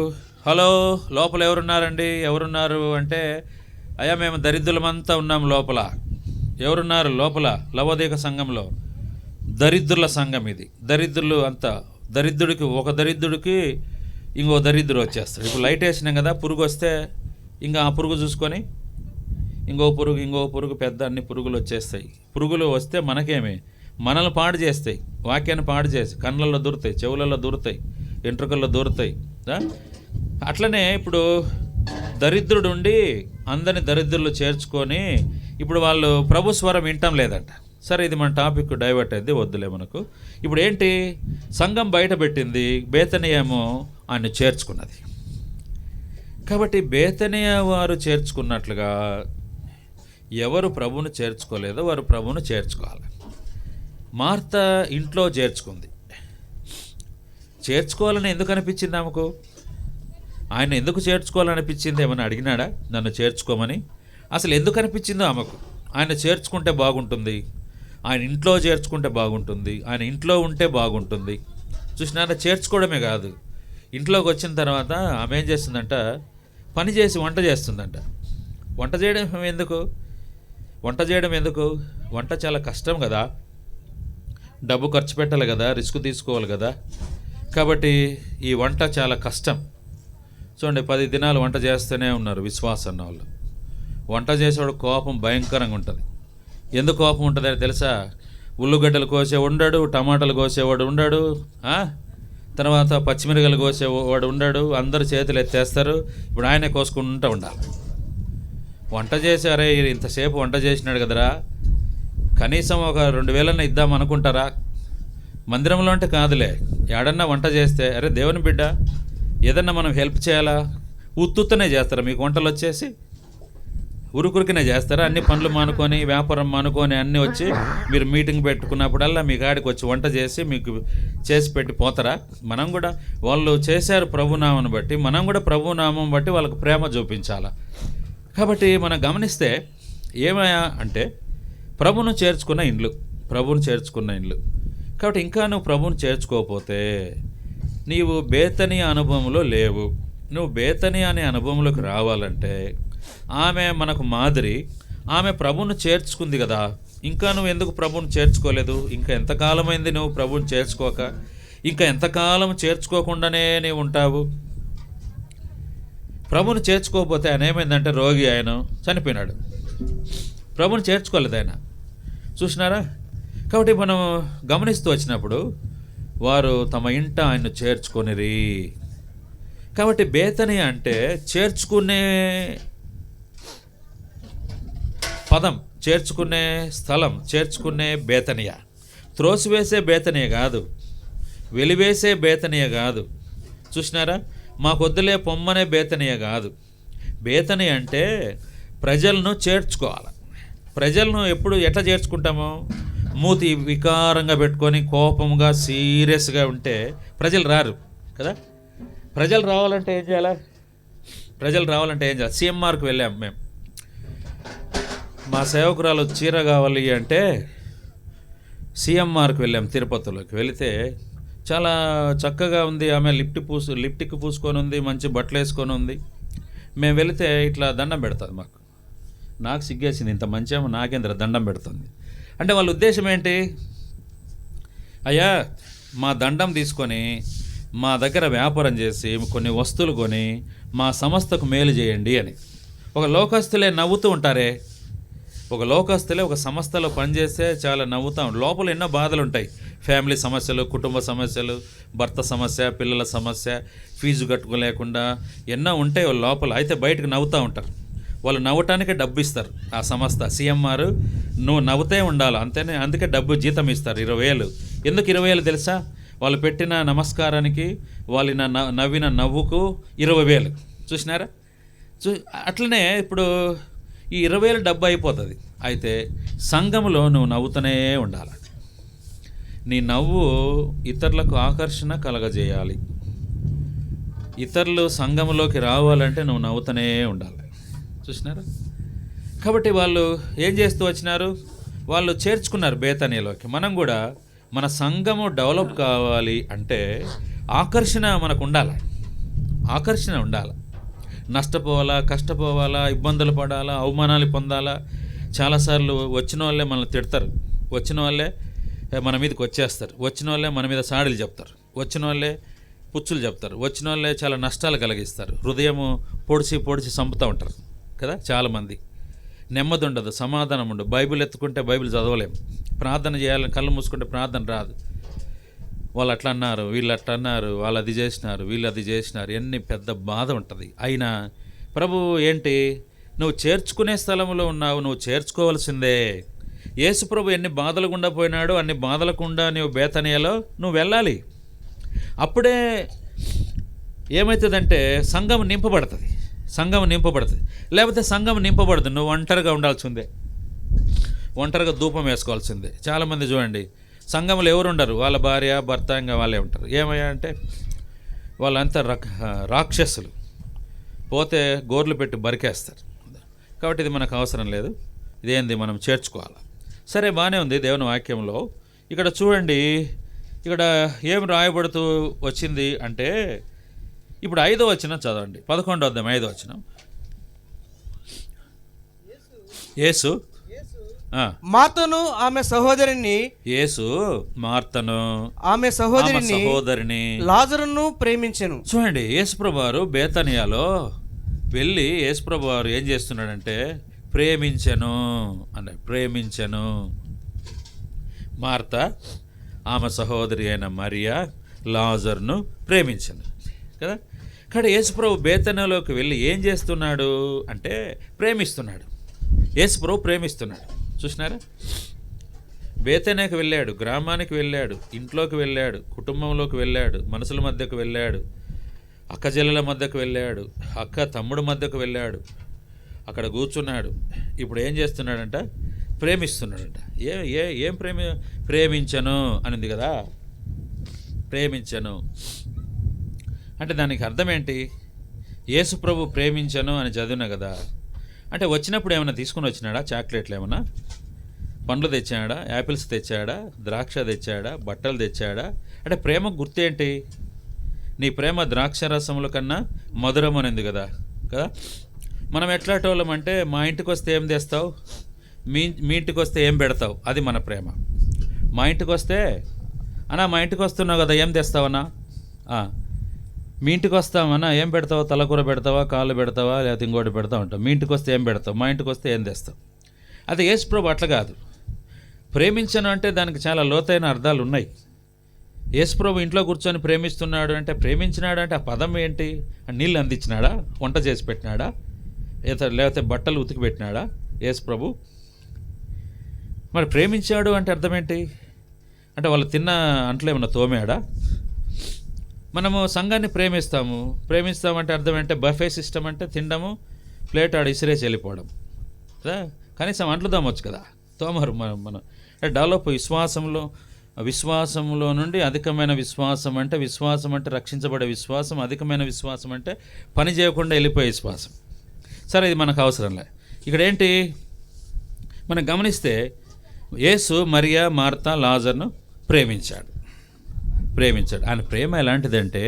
హలో, లోపల ఎవరున్నారండి? ఎవరున్నారు అంటే, అయ్యా మేము దరిద్రులమంతా ఉన్నాం లోపల. ఎవరున్నారు లోపల? లవోదిక సంఘంలో దరిద్రుల సంఘం ఇది. దరిద్రులు అంతా, దరిద్రుడికి ఒక దరిద్రుడికి ఇంకో దరిద్రుడు వచ్చేస్తాడు. ఇప్పుడు లైట్ వేసినాం కదా, పురుగు వస్తే ఇంకా ఆ పురుగు చూసుకొని ఇంకో పురుగు పెద్ద అన్ని పురుగులు వచ్చేస్తాయి. పురుగులు వస్తే మనకేమి, మనల్ని పాడు చేస్తాయి, వాక్యాన్ని పాడు చేసి కళ్ళల్లో దూరుతాయి, చెవులలో దూరుతాయి, వెంట్రుకల్లో దూరుతాయి. అట్లనే ఇప్పుడు దరిద్రుడు ఉండి అందరిని దరిద్రులు చేర్చుకొని ఇప్పుడు వాళ్ళు ప్రభు స్వరం వింటం లేదంట. సరే, ఇది మన టాపిక్ డైవర్ట్ అయింది, వద్దులే మనకు. ఇప్పుడు ఏంటి? సంఘం బయట పెట్టింది, బేతనియేమో ఆయన చేర్చుకున్నది. కాబట్టి బేతనియ వారు చేర్చుకున్నట్లుగా ఎవరు ప్రభువును చేర్చుకోలేదో వారు ప్రభువును చేర్చుకోవాలి. మార్త ఇంట్లో చేర్చుకుంది. చేర్చుకోవాలని ఎందుకు అనిపించింది ఆమెకు? ఆయన ఎందుకు చేర్చుకోవాలనిపించింది? ఏమన్నా అడిగినాడా నన్ను చేర్చుకోమని? అసలు ఎందుకు అనిపించిందో ఆమెకు? ఆయన చేర్చుకుంటే బాగుంటుంది, ఆయన ఇంట్లో చేర్చుకుంటే బాగుంటుంది, ఆయన ఇంట్లో ఉంటే బాగుంటుంది. చూసినారా? చేర్చుకోవడమే కాదు, ఇంట్లోకి వచ్చిన తర్వాత ఆమె ఏం చేస్తుందంట? పని చేసి వంట చేస్తుందంట. వంట చేయడం ఎందుకు? వంట చాలా కష్టం కదా, డబ్బు ఖర్చు పెట్టాలి కదా, రిస్క్ తీసుకోవాలి కదా. కాబట్టి ఈ వంట చాలా కష్టం. చూడండి, 10 దినాలు వంట చేస్తూనే ఉన్నారు విశ్వాసం అన్న వాళ్ళు. వంట చేసేవాడు కోపం భయంకరంగా ఉంటుంది. ఎందుకు కోపం ఉంటుందని తెలుసా? ఉల్లిగడ్డలు కోసేవాడు ఉండడు, టమాటాలు కోసేవాడు ఉండడు, తర్వాత పచ్చిమిరకాయలు కోసేవాడు ఉండడు, అందరు చేతులు ఎత్తేస్తారు. ఇప్పుడు ఆయనే కోసుకుంటూ ఉండాలి. వంట చేశారే, ఇంతసేపు వంట చేసినాడు కదరా, కనీసం ఒక 2,000 ఇద్దాం అనుకుంటారా? మందిరంలో అంటే కాదులే, ఏడన్నా వంట చేస్తే, అరే దేవుని బిడ్డ ఏదన్నా మనం హెల్ప్ చేయాలా? ఉత్తుత్తనే చేస్తారా? మీకు వంటలు వచ్చేసి ఉరుకురికినే చేస్తారా? అన్ని పనులు మానుకొని, వ్యాపారం మానుకొని అన్నీ వచ్చి మీరు మీటింగ్ పెట్టుకున్నప్పుడల్లా మీ కాడికి వచ్చి వంట చేసి మీకు చేసి పెట్టి పోతారా? మనం కూడా, వాళ్ళు చేశారు ప్రభునామం బట్టి, మనం కూడా ప్రభునామం బట్టి వాళ్ళకి ప్రేమ చూపించాలా. కాబట్టి మనం గమనిస్తే ఏమయ్యా అంటే ప్రభువును చేర్చుకున్న ఇండ్లు. కాబట్టి ఇంకా నువ్వు ప్రభువును చేర్చుకోకపోతే నీవు బేతనీ అనుభవంలో లేవు. నువ్వు బేతనీ అనే అనుభవంలోకి రావాలంటే ఆమె మనకు మాదిరి, ఆమె ప్రభువును చేర్చుకుంది కదా. ఇంకా నువ్వు ఎందుకు ప్రభువును చేర్చుకోలేదు? ఇంకా ఎంతకాలమైంది నువ్వు ప్రభువును చేర్చుకోక? ఇంకా ఎంతకాలం చేర్చుకోకుండానే నీవు ఉంటావు? ప్రభువును చేర్చుకోకపోతే ఆయన ఏమైందంటే రోగి, ఆయన చనిపోయినాడు. ప్రభువును చేర్చుకోలేదు ఆయన. చూసినారా? కాబట్టి మనం గమనిస్తూ వచ్చినప్పుడు వారు తమ ఇంట ఆయన్ను చేర్చుకొనిరి. కాబట్టి బేతనియ అంటే చేర్చుకునే పదం, చేర్చుకునే స్థలం, చేర్చుకునే బేతనియ. త్రోసివేసే బేతనియ కాదు, వెలివేసే బేతనియ కాదు. చూసినారా, మాకొద్దులే పొమ్మనే బేతనియ కాదు. బేతనియ అంటే ప్రజలను చేర్చుకోవాలి. ప్రజలను ఎట్లా చేర్చుకుంటామో, మూతి వికారంగా పెట్టుకొని కోపంగా సీరియస్గా ఉంటే ప్రజలు రారు కదా. ప్రజలు రావాలంటే ఏం చేయాలి? సిఎంఆర్కి వెళ్ళాం మేము. మా సేవకురాలు చీర కావాలి అంటే సిఎంఆర్కి వెళ్ళాం. తిరుపతిలోకి వెళితే చాలా చక్కగా ఉంది. ఆమె లిప్టిక్ పూసుకొని ఉంది, మంచి బట్టలు వేసుకొని ఉంది. మేము వెళితే ఇట్లా దండం పెడుతుంది మాకు. నాకు సిగ్గేసింది, ఇంత మంచిగా నాకేంద్ర దండం పెడుతుంది అంటే వాళ్ళ ఉద్దేశం ఏంటి? అయ్యా, మా దండం తీసుకొని మా దగ్గర వ్యాపారం చేసి కొన్ని వస్తువులు కొని మా సంస్థకు మేలు చేయండి అని. ఒక లోకస్తులే నవ్వుతూ ఉంటారే. ఒక సంస్థలో పనిచేస్తే చాలా నవ్వుతాం. లోపల ఎన్నో బాధలు ఉంటాయి. ఫ్యామిలీ సమస్యలు, కుటుంబ సమస్యలు, భర్త సమస్య, పిల్లల సమస్య, ఫీజు కట్టుకోలేకుండా ఎన్నో ఉంటాయి వాళ్ళ లోపల. అయితే బయటకు నవ్వుతూ ఉంటారు. వాళ్ళు నవ్వటానికే డబ్బు ఇస్తారు. ఆ సంస్థ సిఎంఆర్ నువ్వు నవ్వుతే ఉండాలి అంతేనే. అందుకే డబ్బు జీతం ఇస్తారు 20,000. ఎందుకు 20,000 తెలుసా? వాళ్ళు పెట్టిన నమస్కారానికి, వాళ్ళు నవ్విన నవ్వుకు 20,000. చూసినారా? అట్లనే ఇప్పుడు ఈ 20,000 డబ్బు అయిపోతుంది. అయితే సంఘములో నువ్వు నవ్వుతూనే ఉండాలి. నీ నవ్వు ఇతరులకు ఆకర్షణ కలగజేయాలి. ఇతరులు సంఘములోకి రావాలంటే నువ్వు నవ్వుతూనే ఉండాలి. చూసినారా? కాబట్టి వాళ్ళు ఏం చేస్తూ వచ్చినారు? వాళ్ళు చేర్చుకున్నారు బేతనీలోకి. మనం కూడా మన సంఘము డెవలప్ కావాలి అంటే ఆకర్షణ మనకు ఉండాలి. నష్టపోవాలా, కష్టపోవాలా, ఇబ్బందులు పడాలా, అవమానాలు పొందాలా. చాలాసార్లు వచ్చిన వాళ్ళే మనల్ని తిడతారు, వచ్చిన వాళ్ళే మన మీదకి వచ్చేస్తారు, వచ్చిన వాళ్ళే మన మీద సాడీలు చెప్తారు, వచ్చిన వాళ్ళే పుచ్చులు చెప్తారు, వచ్చిన వాళ్ళే చాలా నష్టాలు కలిగిస్తారు. హృదయము పొడిచి చంపుతూ ఉంటారు కదా. చాలామంది నెమ్మది ఉండదు, సమాధానం ఉండదు. బైబిల్ ఎత్తుకుంటే బైబిల్ చదవలేం. ప్రార్థన చేయాలని కళ్ళు మూసుకుంటే ప్రార్థన రాదు. వాళ్ళు అట్లా అన్నారు, వీళ్ళు అట్లా అన్నారు, వాళ్ళు అది చేసినారు, వీళ్ళు అది చేసినారు, ఎన్ని పెద్ద బాధ ఉంటుంది. అయినా ప్రభు ఏంటి, నువ్వు చేర్చుకునే స్థలంలో ఉన్నావు, నువ్వు చేర్చుకోవాల్సిందే. యేసు ప్రభు ఎన్ని బాధలు గుండా పోయినాడో అన్ని బాధల గుండా నువ్వు బేతనియలో నువ్వు వెళ్ళాలి. అప్పుడే ఏమవుతుందంటే సంఘం నింపబడుతుంది. లేకపోతే సంఘం నింపబడదు. నువ్వు ఒంటరిగా ఉండాల్సిందే, ఒంటరిగా ధూపం వేసుకోవాల్సిందే. చాలామంది చూడండి, సంఘంలో ఎవరు ఉండరు, వాళ్ళ భార్య భర్త ఇంకా వాళ్ళే ఉంటారు. ఏమయ్యా అంటే వాళ్ళంతా రాక్షసులు, పోతే గోర్లు పెట్టి బరికేస్తారు. కాబట్టి ఇది మనకు అవసరం లేదు. ఇదేంది, మనం చేర్చుకోవాలి. సరే, బాగానే ఉంది దేవుని వాక్యంలో. ఇక్కడ చూడండి, ఇక్కడ ఏం రాయబడుతూ వచ్చింది అంటే, ఇప్పుడు 5వ వచనం చదవండి, 11వ అధ్యాయం 5వ వచనం. యేసు మార్తను ఆమె సహోదరిని, ఆమె సహోదరిని లాజరును ప్రేమించెను. చూడండి, యేసుప్రభు వారు బేతనియాలో వెళ్ళి యేసుప్రభు వారు ఏం చేస్తున్నాడంటే ప్రేమించెను. మార్త ఆమె సహోదరి అయిన మరియా లాజరును ప్రేమించెను కదా. కానీ యేసుప్రభు బేతనియాలోకి వెళ్ళి ఏం చేస్తున్నాడు అంటే ప్రేమిస్తున్నాడు. యేసుప్రభు ప్రేమిస్తున్నాడు. చూసినారా? బేతనియాకి వెళ్ళాడు, గ్రామానికి వెళ్ళాడు, ఇంట్లోకి వెళ్ళాడు, కుటుంబంలోకి వెళ్ళాడు, మనుషుల మధ్యకు వెళ్ళాడు, అక్క చెల్లెల మధ్యకు వెళ్ళాడు, అక్క తమ్ముడు మధ్యకు వెళ్ళాడు, అక్కడ కూర్చున్నాడు. ఇప్పుడు ఏం చేస్తున్నాడంట? ప్రేమిస్తున్నాడంట. ఏం ప్రేమించను అనింది కదా. ప్రేమించను అంటే దానికి అర్థం ఏంటి? యేసు ప్రభు ప్రేమించను అని చదివినా కదా. అంటే వచ్చినప్పుడు ఏమైనా తీసుకుని వచ్చినాడా? చాక్లెట్లు ఏమన్నా, పండ్లు తెచ్చాడా, యాపిల్స్ తెచ్చాడా, ద్రాక్ష తెచ్చాడా, బట్టలు తెచ్చాడా? అంటే ప్రేమ గుర్తేంటి? నీ ప్రేమ ద్రాక్ష రసముల కన్నా మధురం అనేది కదా. మనం ఎట్లాంటోళ్ళం అంటే, మా ఇంటికి వస్తే ఏం తెస్తావు, మీ ఇంటికి వస్తే ఏం పెడతావు, అది మన ప్రేమ. మా ఇంటికి వస్తే మా ఇంటికి వస్తున్నావు కదా, ఏం తెస్తావన్నా? మీ ఇంటికి వస్తామన్నా ఏం పెడతావా? తలకూర పెడతావా, కాళ్ళు పెడతావా, లేకపోతే ఇంకోటి పెడతా ఉంటావు. మీ ఇంటికి వస్తే ఏం పెడతావు, మా ఇంటికి వస్తే ఏం తెస్తావు. అదే యేసు ప్రభు అట్లా కాదు. ప్రేమించను అంటే దానికి చాలా లోతైన అర్థాలు ఉన్నాయి. యేసుప్రభు ఇంట్లో కూర్చొని ప్రేమిస్తున్నాడు అంటే, ప్రేమించినాడు అంటే ఆ పదం ఏంటి? నీళ్ళు అందించినాడా? వంట చేసి పెట్టినాడా? లేకపోతే బట్టలు ఉతికి పెట్టినాడా యేసుప్రభు? మరి ప్రేమించాడు అంటే అర్థం ఏంటి? అంటే వాళ్ళు తిన్న అంట్లో ఏమన్నా తోమాడా? మనము సంఘాన్ని ప్రేమిస్తామంటే అర్థం ఏంటంటే బఫే సిస్టమ్ అంటే తినడము, ప్లేట్ ఆడ ఇసిరేసి వెళ్ళిపోవడం కదా. కనీసం అంట్లు తోమొచ్చు కదా, తోమరు. మనం డెవలప్ విశ్వాసంలో నుండి అధికమైన విశ్వాసం అంటే రక్షించబడే విశ్వాసం, అధికమైన విశ్వాసం అంటే పని చేయకుండా వెళ్ళిపోయే విశ్వాసం. సరే, ఇది మనకు అవసరంలే. ఇక్కడ ఏంటి మనం గమనిస్తే, యేసు మరియా, మార్తా, లాజర్ను ప్రేమించాడు. ఆయన ప్రేమ ఎలాంటిదంటే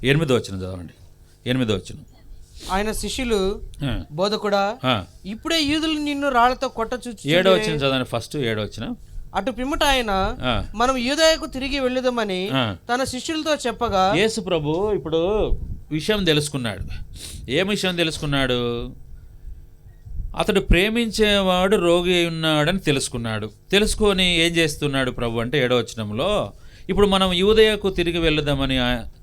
8వ వచనం చదవండి. 8వ వచనం. ఆయన శిష్యులు, బోధకుడా, ఇప్పుడే యూదులు నిన్ను రాళ్లతో కొట్టచుచ్చు. 7వ వచనం చదవండి. ఫస్ట్ 7వ వచనం. అటు పిమ్మట ఆయన, మనం యూదయకు తిరిగి వెళ్ళుదామని తన శిష్యులతో చెప్పగా, యేసు ప్రభు ఇప్పుడు విషయం తెలుసుకున్నాడు. ఏం విషయం తెలుసుకున్నాడు? అతడు ప్రేమించేవాడు రోగి అయి ఉన్నాడని తెలుసుకున్నాడు. తెలుసుకొని ఏం చేస్తున్నాడు ప్రభు అంటే 7వ వచనంలో, ఇప్పుడు మనం యూదయకు తిరిగి వెళ్దామని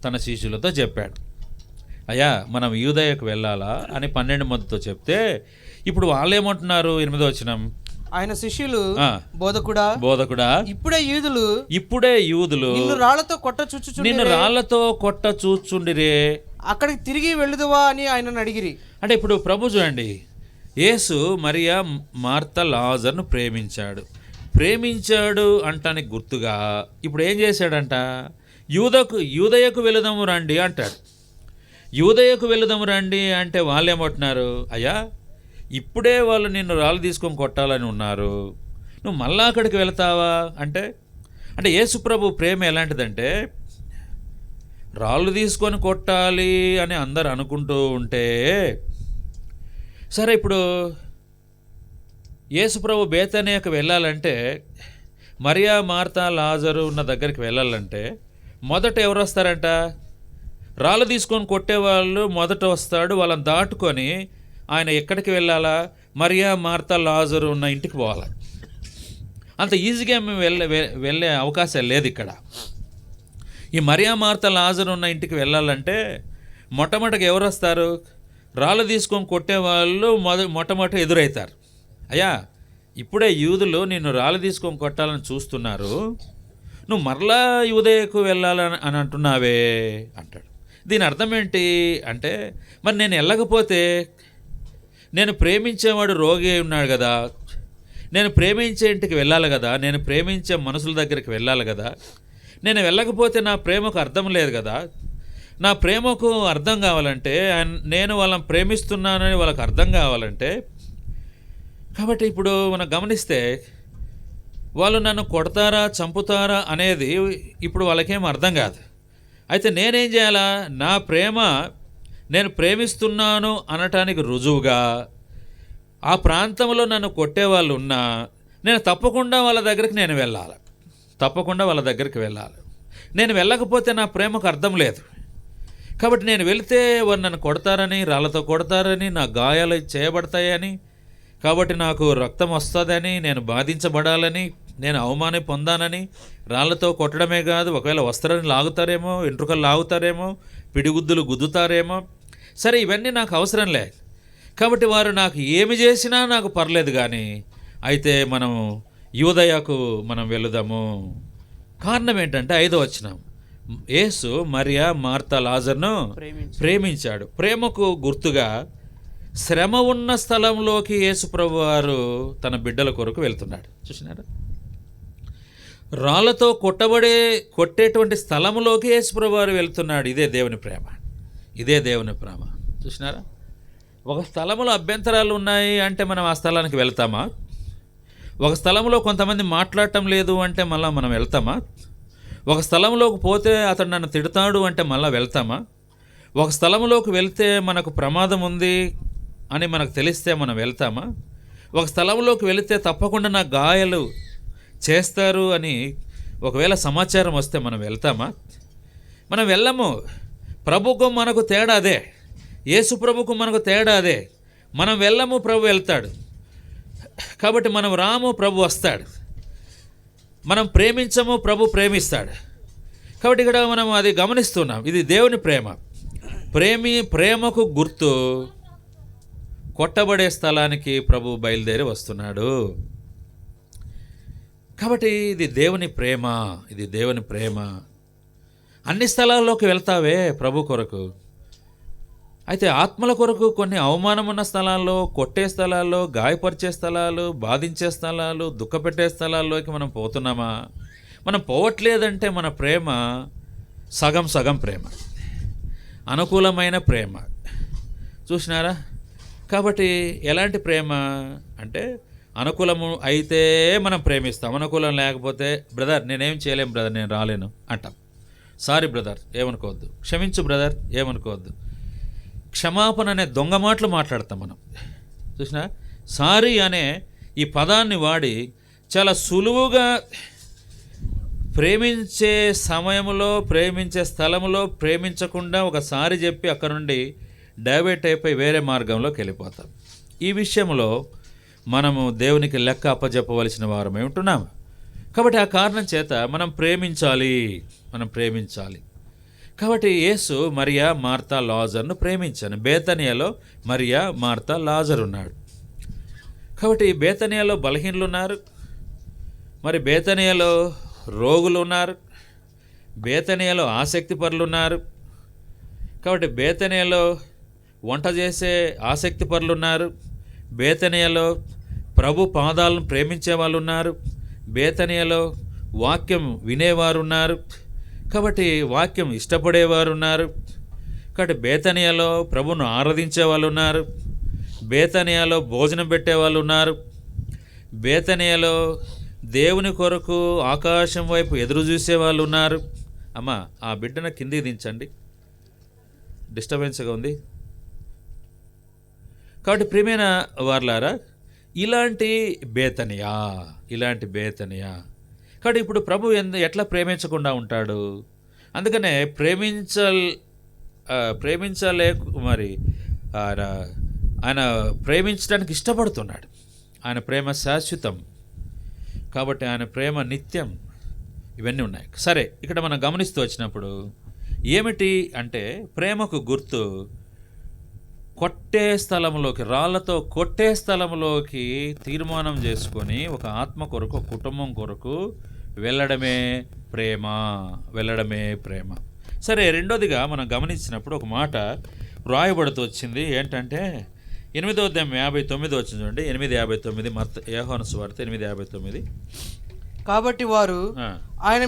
తన శిష్యులతో చెప్పాడు. అయ్యా, మనం యూదయకు వెళ్ళాలా అని 12 మందితో చెప్తే, ఇప్పుడు వాళ్ళు ఏమంటున్నారు? 8వ వచనం. ఆయన శిష్యులు, బోధకుడా, ఇప్పుడే యూదులు నిన్ను రాళ్లతో కొట్ట చూచుండిరే, అక్కడికి తిరిగి వెళ్ళుదువా అని ఆయనను అడిగిరి. అంటే ఇప్పుడు ప్రభు చూడండి, యేసు మరియా, మార్తా, లాజర్ను ప్రేమించాడు అంటానికి గుర్తుగా ఇప్పుడు ఏం చేశాడంట? యూదయకు వెళుదాము రండి అంటాడు. యూదయకు వెళుదాము రండి అంటే వాళ్ళు ఏమంటున్నారు? అయ్యా, ఇప్పుడే వాళ్ళు నిన్ను రాళ్ళు తీసుకొని కొట్టాలని ఉన్నారు, నువ్వు మళ్ళా అక్కడికి వెళతావా అంటే యేసుప్రభు ప్రేమ ఎలాంటిదంటే, రాళ్ళు తీసుకొని కొట్టాలి అని అందరు అనుకుంటూ ఉంటే, సరే ఇప్పుడు యేసుప్రభు బేతనియకు వెళ్ళాలంటే, మరియా, మార్తా, లాజరు ఉన్న దగ్గరికి వెళ్ళాలంటే మొదట ఎవరు వస్తారంట? రాళ్ళు తీసుకొని కొట్టేవాళ్ళు మొదట వస్తాడు. వాళ్ళని దాటుకొని ఆయన ఎక్కడికి వెళ్ళాలా? మరియా, మార్తా, లాజరు ఉన్న ఇంటికి పోవాలి. అంత ఈజీగా మేము వెళ్ళే అవకాశం లేదు ఇక్కడ. ఈ మరియా, మార్తా, లాజరు ఉన్న ఇంటికి వెళ్ళాలంటే మొట్టమొదటిగా ఎవరు వస్తారు? రాళ్ళు తీసుకొని కొట్టేవాళ్ళు మొట్టమొదట ఎదురవుతారు. అయ్యా, ఇప్పుడే యూదులు నిన్ను రాళ్ళు తీసుకొని కొట్టాలని చూస్తున్నారు, నువ్వు మరలా యూదయకు వెళ్ళాలని అంటున్నావే అంటాడు. దీని అర్థం ఏంటి అంటే, మరి నేను వెళ్ళకపోతే, నేను ప్రేమించేవాడు రోగి అయి ఉన్నాడు కదా, నేను ప్రేమించే ఇంటికి వెళ్ళాలి కదా, నేను ప్రేమించే మనుషుల దగ్గరికి వెళ్ళాలి కదా, నేను వెళ్ళకపోతే నా ప్రేమకు అర్థం లేదు కదా. నా ప్రేమకు అర్థం కావాలంటే, నేను వాళ్ళని ప్రేమిస్తున్నానని వాళ్ళకి అర్థం కావాలంటే, కాబట్టి ఇప్పుడు మనం గమనిస్తే, వాళ్ళు నన్ను కొడతారా, చంపుతారా అనేది ఇప్పుడు వాళ్ళకేం అర్థం కాదు. అయితే నేనేం చేయాలా? నా ప్రేమ, నేను ప్రేమిస్తున్నాను అనటానికి రుజువుగా ఆ ప్రాంతంలో నన్ను కొట్టేవాళ్ళు ఉన్నా నేను తప్పకుండా వాళ్ళ దగ్గరికి వెళ్ళాలి. నేను వెళ్ళకపోతే నా ప్రేమకు అర్థం లేదు. కాబట్టి నేను వెళితే వారు నన్ను కొడతారని, రాళ్ళతో కొడతారని, నా గాయాలు చేయబడతాయని, కాబట్టి నాకు రక్తం వస్తుందని, నేను బాధించబడాలని, నేను అవమానం పొందానని రాళ్ళతో కొట్టడమే కాదు, ఒకవేళ వస్త్రాన్ని లాగుతారేమో, వెంట్రుకలు లాగుతారేమో, పిడిగుద్దులు గుద్దుతారేమో. సరే, ఇవన్నీ నాకు అవసరం లేదు. కాబట్టి వారు నాకు ఏమి చేసినా నాకు పర్లేదు, కానీ అయితే మనం యూదయకు వెళుదాము. కారణం ఏంటంటే 5వ వచనం, యేసు మరియా, మార్తా, లాజర్ను ప్రేమించాడు. ప్రేమకు గుర్తుగా శ్రమ ఉన్న స్థలంలోకి యేసు ప్రభు వారు తన బిడ్డల కొరకు వెళ్తున్నాడు. చూసినారా? రాళ్ళతో కొట్టేటువంటి స్థలంలోకి యేసు ప్రభు వారు వెళ్తున్నాడు. ఇదే దేవుని ప్రేమ. చూసినారా? ఒక స్థలంలో అభ్యంతరాలు ఉన్నాయి అంటే మనం ఆ స్థలానికి వెళ్తామా? ఒక స్థలంలో కొంతమంది మాట్లాడటం లేదు అంటే మళ్ళీ మనం వెళ్తామా? ఒక స్థలంలోకి పోతే అతడు నన్ను తిడతాడు అంటే మళ్ళీ వెళ్తామా? ఒక స్థలంలోకి వెళ్తే మనకు ప్రమాదం ఉంది అని మనకు తెలిస్తే మనం వెళ్తామా? ఒక స్థలంలోకి వెళితే తప్పకుండా నా గాయాలు చేస్తారు అని ఒకవేళ సమాచారం వస్తే మనం వెళ్తామా? మనం వెళ్ళము. ప్రభుకు మనకు తేడా అదే. యేసు ప్రభుకు మనకు తేడా అదే. మనం వెళ్ళము, ప్రభు వెళ్తాడు. కాబట్టి మనం రాము, ప్రభు వస్తాడు. మనం ప్రేమించము, ప్రభు ప్రేమిస్తాడు. కాబట్టి ఇక్కడ మనం అది గమనిస్తున్నాం. ఇది దేవుని ప్రేమ. ప్రేమకు గుర్తు కొట్టబడే స్థలానికి ప్రభు బయలుదేరి వస్తున్నాడు. కాబట్టి ఇది దేవుని ప్రేమ, ఇది దేవుని ప్రేమ. అన్ని స్థలాల్లోకి వెళ్తావే ప్రభు కొరకు. అయితే ఆత్మల కొరకు కొన్ని అవమానం ఉన్న స్థలాల్లో, కొట్టే స్థలాల్లో, గాయపరిచే స్థలాలు, బాధించే స్థలాలు, దుఃఖపెట్టే స్థలాల్లోకి మనం పోతున్నామా? మనం పోవట్లేదంటే మన ప్రేమ సగం సగం ప్రేమ, అనుకూలమైన ప్రేమ. చూసినారా? కాబట్టి ఎలాంటి ప్రేమ అంటే అనుకూలము అయితే మనం ప్రేమిస్తాం, అనుకూలం లేకపోతే బ్రదర్ నేనేం చేయలేం బ్రదర్, నేను రాలేను అంటాం. సారీ బ్రదర్ ఏమనుకోవద్దు, క్షమించు బ్రదర్ ఏమనుకోవద్దు. క్షమాపణ అనే దొంగ మాటలు మాట్లాడతాం మనం. చూసినా? సారీ అనే ఈ పదాన్ని వాడి చాలా సులువుగా ప్రేమించే సమయంలో, ప్రేమించే స్థలంలో ప్రేమించకుండా ఒకసారి చెప్పి అక్కడ నుండి డైవర్ట్ అయిపోయి వేరే మార్గంలోకి వెళ్ళిపోతాం. ఈ విషయంలో మనము దేవునికి లెక్క అప్పజెప్పవలసిన వారమై ఉంటున్నాము. కాబట్టి ఆ కారణం చేత మనం ప్రేమించాలి. కాబట్టి యేసు మరియా, మార్తా, లాజర్ను ప్రేమించాను. బేతనియాలో మరియా, మార్తా, లాజర్ ఉన్నాడు. కాబట్టి బేతనియాలో బలహీనులు ఉన్నారు, మరి బేతనియాలో రోగులు ఉన్నారు, బేతనియాలో ఆసక్తి పరులు ఉన్నారు. కాబట్టి బేతనియాలో వంట చేసే ఆసక్తి పరులు ఉన్నారు, బేతనియాలో ప్రభు పాదాలను ప్రేమించే వాళ్ళు ఉన్నారు, బేతనియాలో వాక్యం వినేవారు ఉన్నారు, కాబట్టి వాక్యం ఇష్టపడేవారు ఉన్నారు. కాబట్టి బేతనియాలో ప్రభును ఆరాధించే వాళ్ళు ఉన్నారు, బేతనియాలో భోజనం పెట్టేవాళ్ళు ఉన్నారు, బేతనియాలో దేవుని కొరకు ఆకాశం వైపు ఎదురు చూసే వాళ్ళు ఉన్నారు. అమ్మా ఆ బిడ్డను కిందికి దించండి, డిస్టర్బెన్స్గా ఉంది. కాబట్టి ప్రియమైన వార్లారా, ఇలాంటి బేతనియా. కాబట్టి ఇప్పుడు ప్రభు ఎట్లా ప్రేమించకుండా ఉంటాడు? అందుకనే ప్రేమించలే మరి ఆయన ప్రేమించడానికి ఇష్టపడుతున్నాడు. ఆయన ప్రేమ శాశ్వతం, కాబట్టి ఆయన ప్రేమ నిత్యం. ఇవన్నీ ఉన్నాయి. సరే, ఇక్కడ మనం గమనిస్తూ వచ్చినప్పుడు ఏమిటి అంటే ప్రేమకు గుర్తు కొట్టే స్థలంలోకి, రాళ్లతో కొట్టే స్థలంలోకి తీర్మానం చేసుకొని ఒక ఆత్మ కొరకు, ఒక కుటుంబం కొరకు వెళ్ళడమే ప్రేమ. సరే, రెండోదిగా మనం గమనించినప్పుడు ఒక మాట వ్రాయబడుతూ వచ్చింది. ఏంటంటే 8వ అధ్యాయం 59 వచ్చింది చూడండి. 8:59 యోహాను సువార్త 8:59. కాబట్టి వారు ఆయన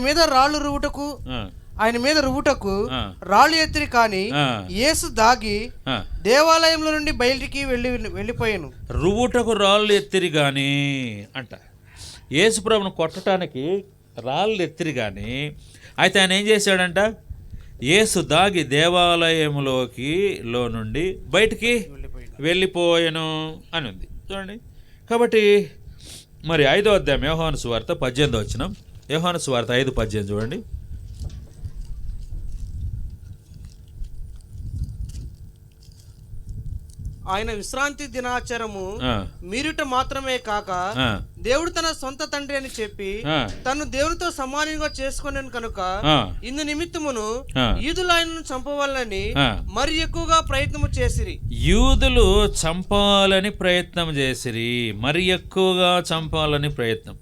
మీద రువ్వుటకు రాళ్ళు ఎత్తిరి, కానీ యేసు దాగి దేవాలయంలో నుండి బయటికి వెళ్ళిపోయాను. రువ్వుటకు రాళ్ళు ఎత్తిరి గాని అంట. యేసు ప్రభును కొట్టడానికి రాళ్ళు ఎత్తిరి కానీ, అయితే ఆయన ఏం చేశాడంట? యేసు దాగి దేవాలయంలో నుండి బయటికి వెళ్ళిపోయాను అని ఉంది చూడండి. కాబట్టి మరి 5వ అధ్యాయం యోహాను సువార్త 18 వచనం. యోహాను సువార్త 5:18 చూడండి. ఆయన విశ్రాంతి దినాచరము మీరుట మాత్రమే కాక దేవుడు తన సొంత తండ్రి అని చెప్పి తను దేవునితో సమానంగా చేసుకున్నాను కనుక ఇందు నిమిత్తమును యూదులు ఆయనను చంపవాలని మరి ఎక్కువగా ప్రయత్నం చేసిరి. యూదులు చంపాలని ప్రయత్నం.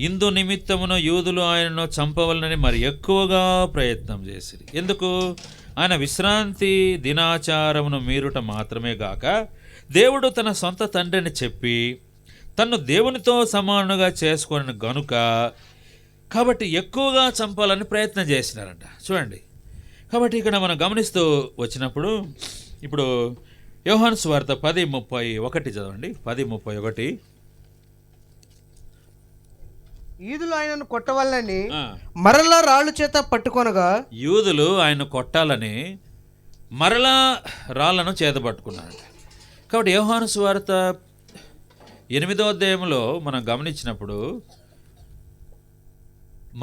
ఇందు నిమిత్తమును యూదులు ఆయనను చంపవాలని మరి ఎక్కువగా ప్రయత్నం చేసిరి. ఎందుకు? ఆయన విశ్రాంతి దినాచారమును మీరుట మాత్రమే గాక దేవుడు తన సొంత తండ్రిని చెప్పి తన్ను దేవునితో సమానంగా చేసుకుని గనుక, కాబట్టి ఎక్కువగా చంపాలని ప్రయత్నం చేసినారంట చూడండి. కాబట్టి ఇక్కడ మనం గమనిస్తూ వచ్చినప్పుడు ఇప్పుడు యోహాను సువార్త 10:31 చదవండి. 10:31. యూదులు ఆయనను కొట్టవాలని మరలా రాళ్ళు చేత పట్టుకొనగా, యూదులు ఆయన కొట్టాలని మరలా రాళ్లను చేత పట్టుకున్నాడు. కాబట్టి యోహాను సువార్త 8వ అధ్యాయంలో మనం గమనించినప్పుడు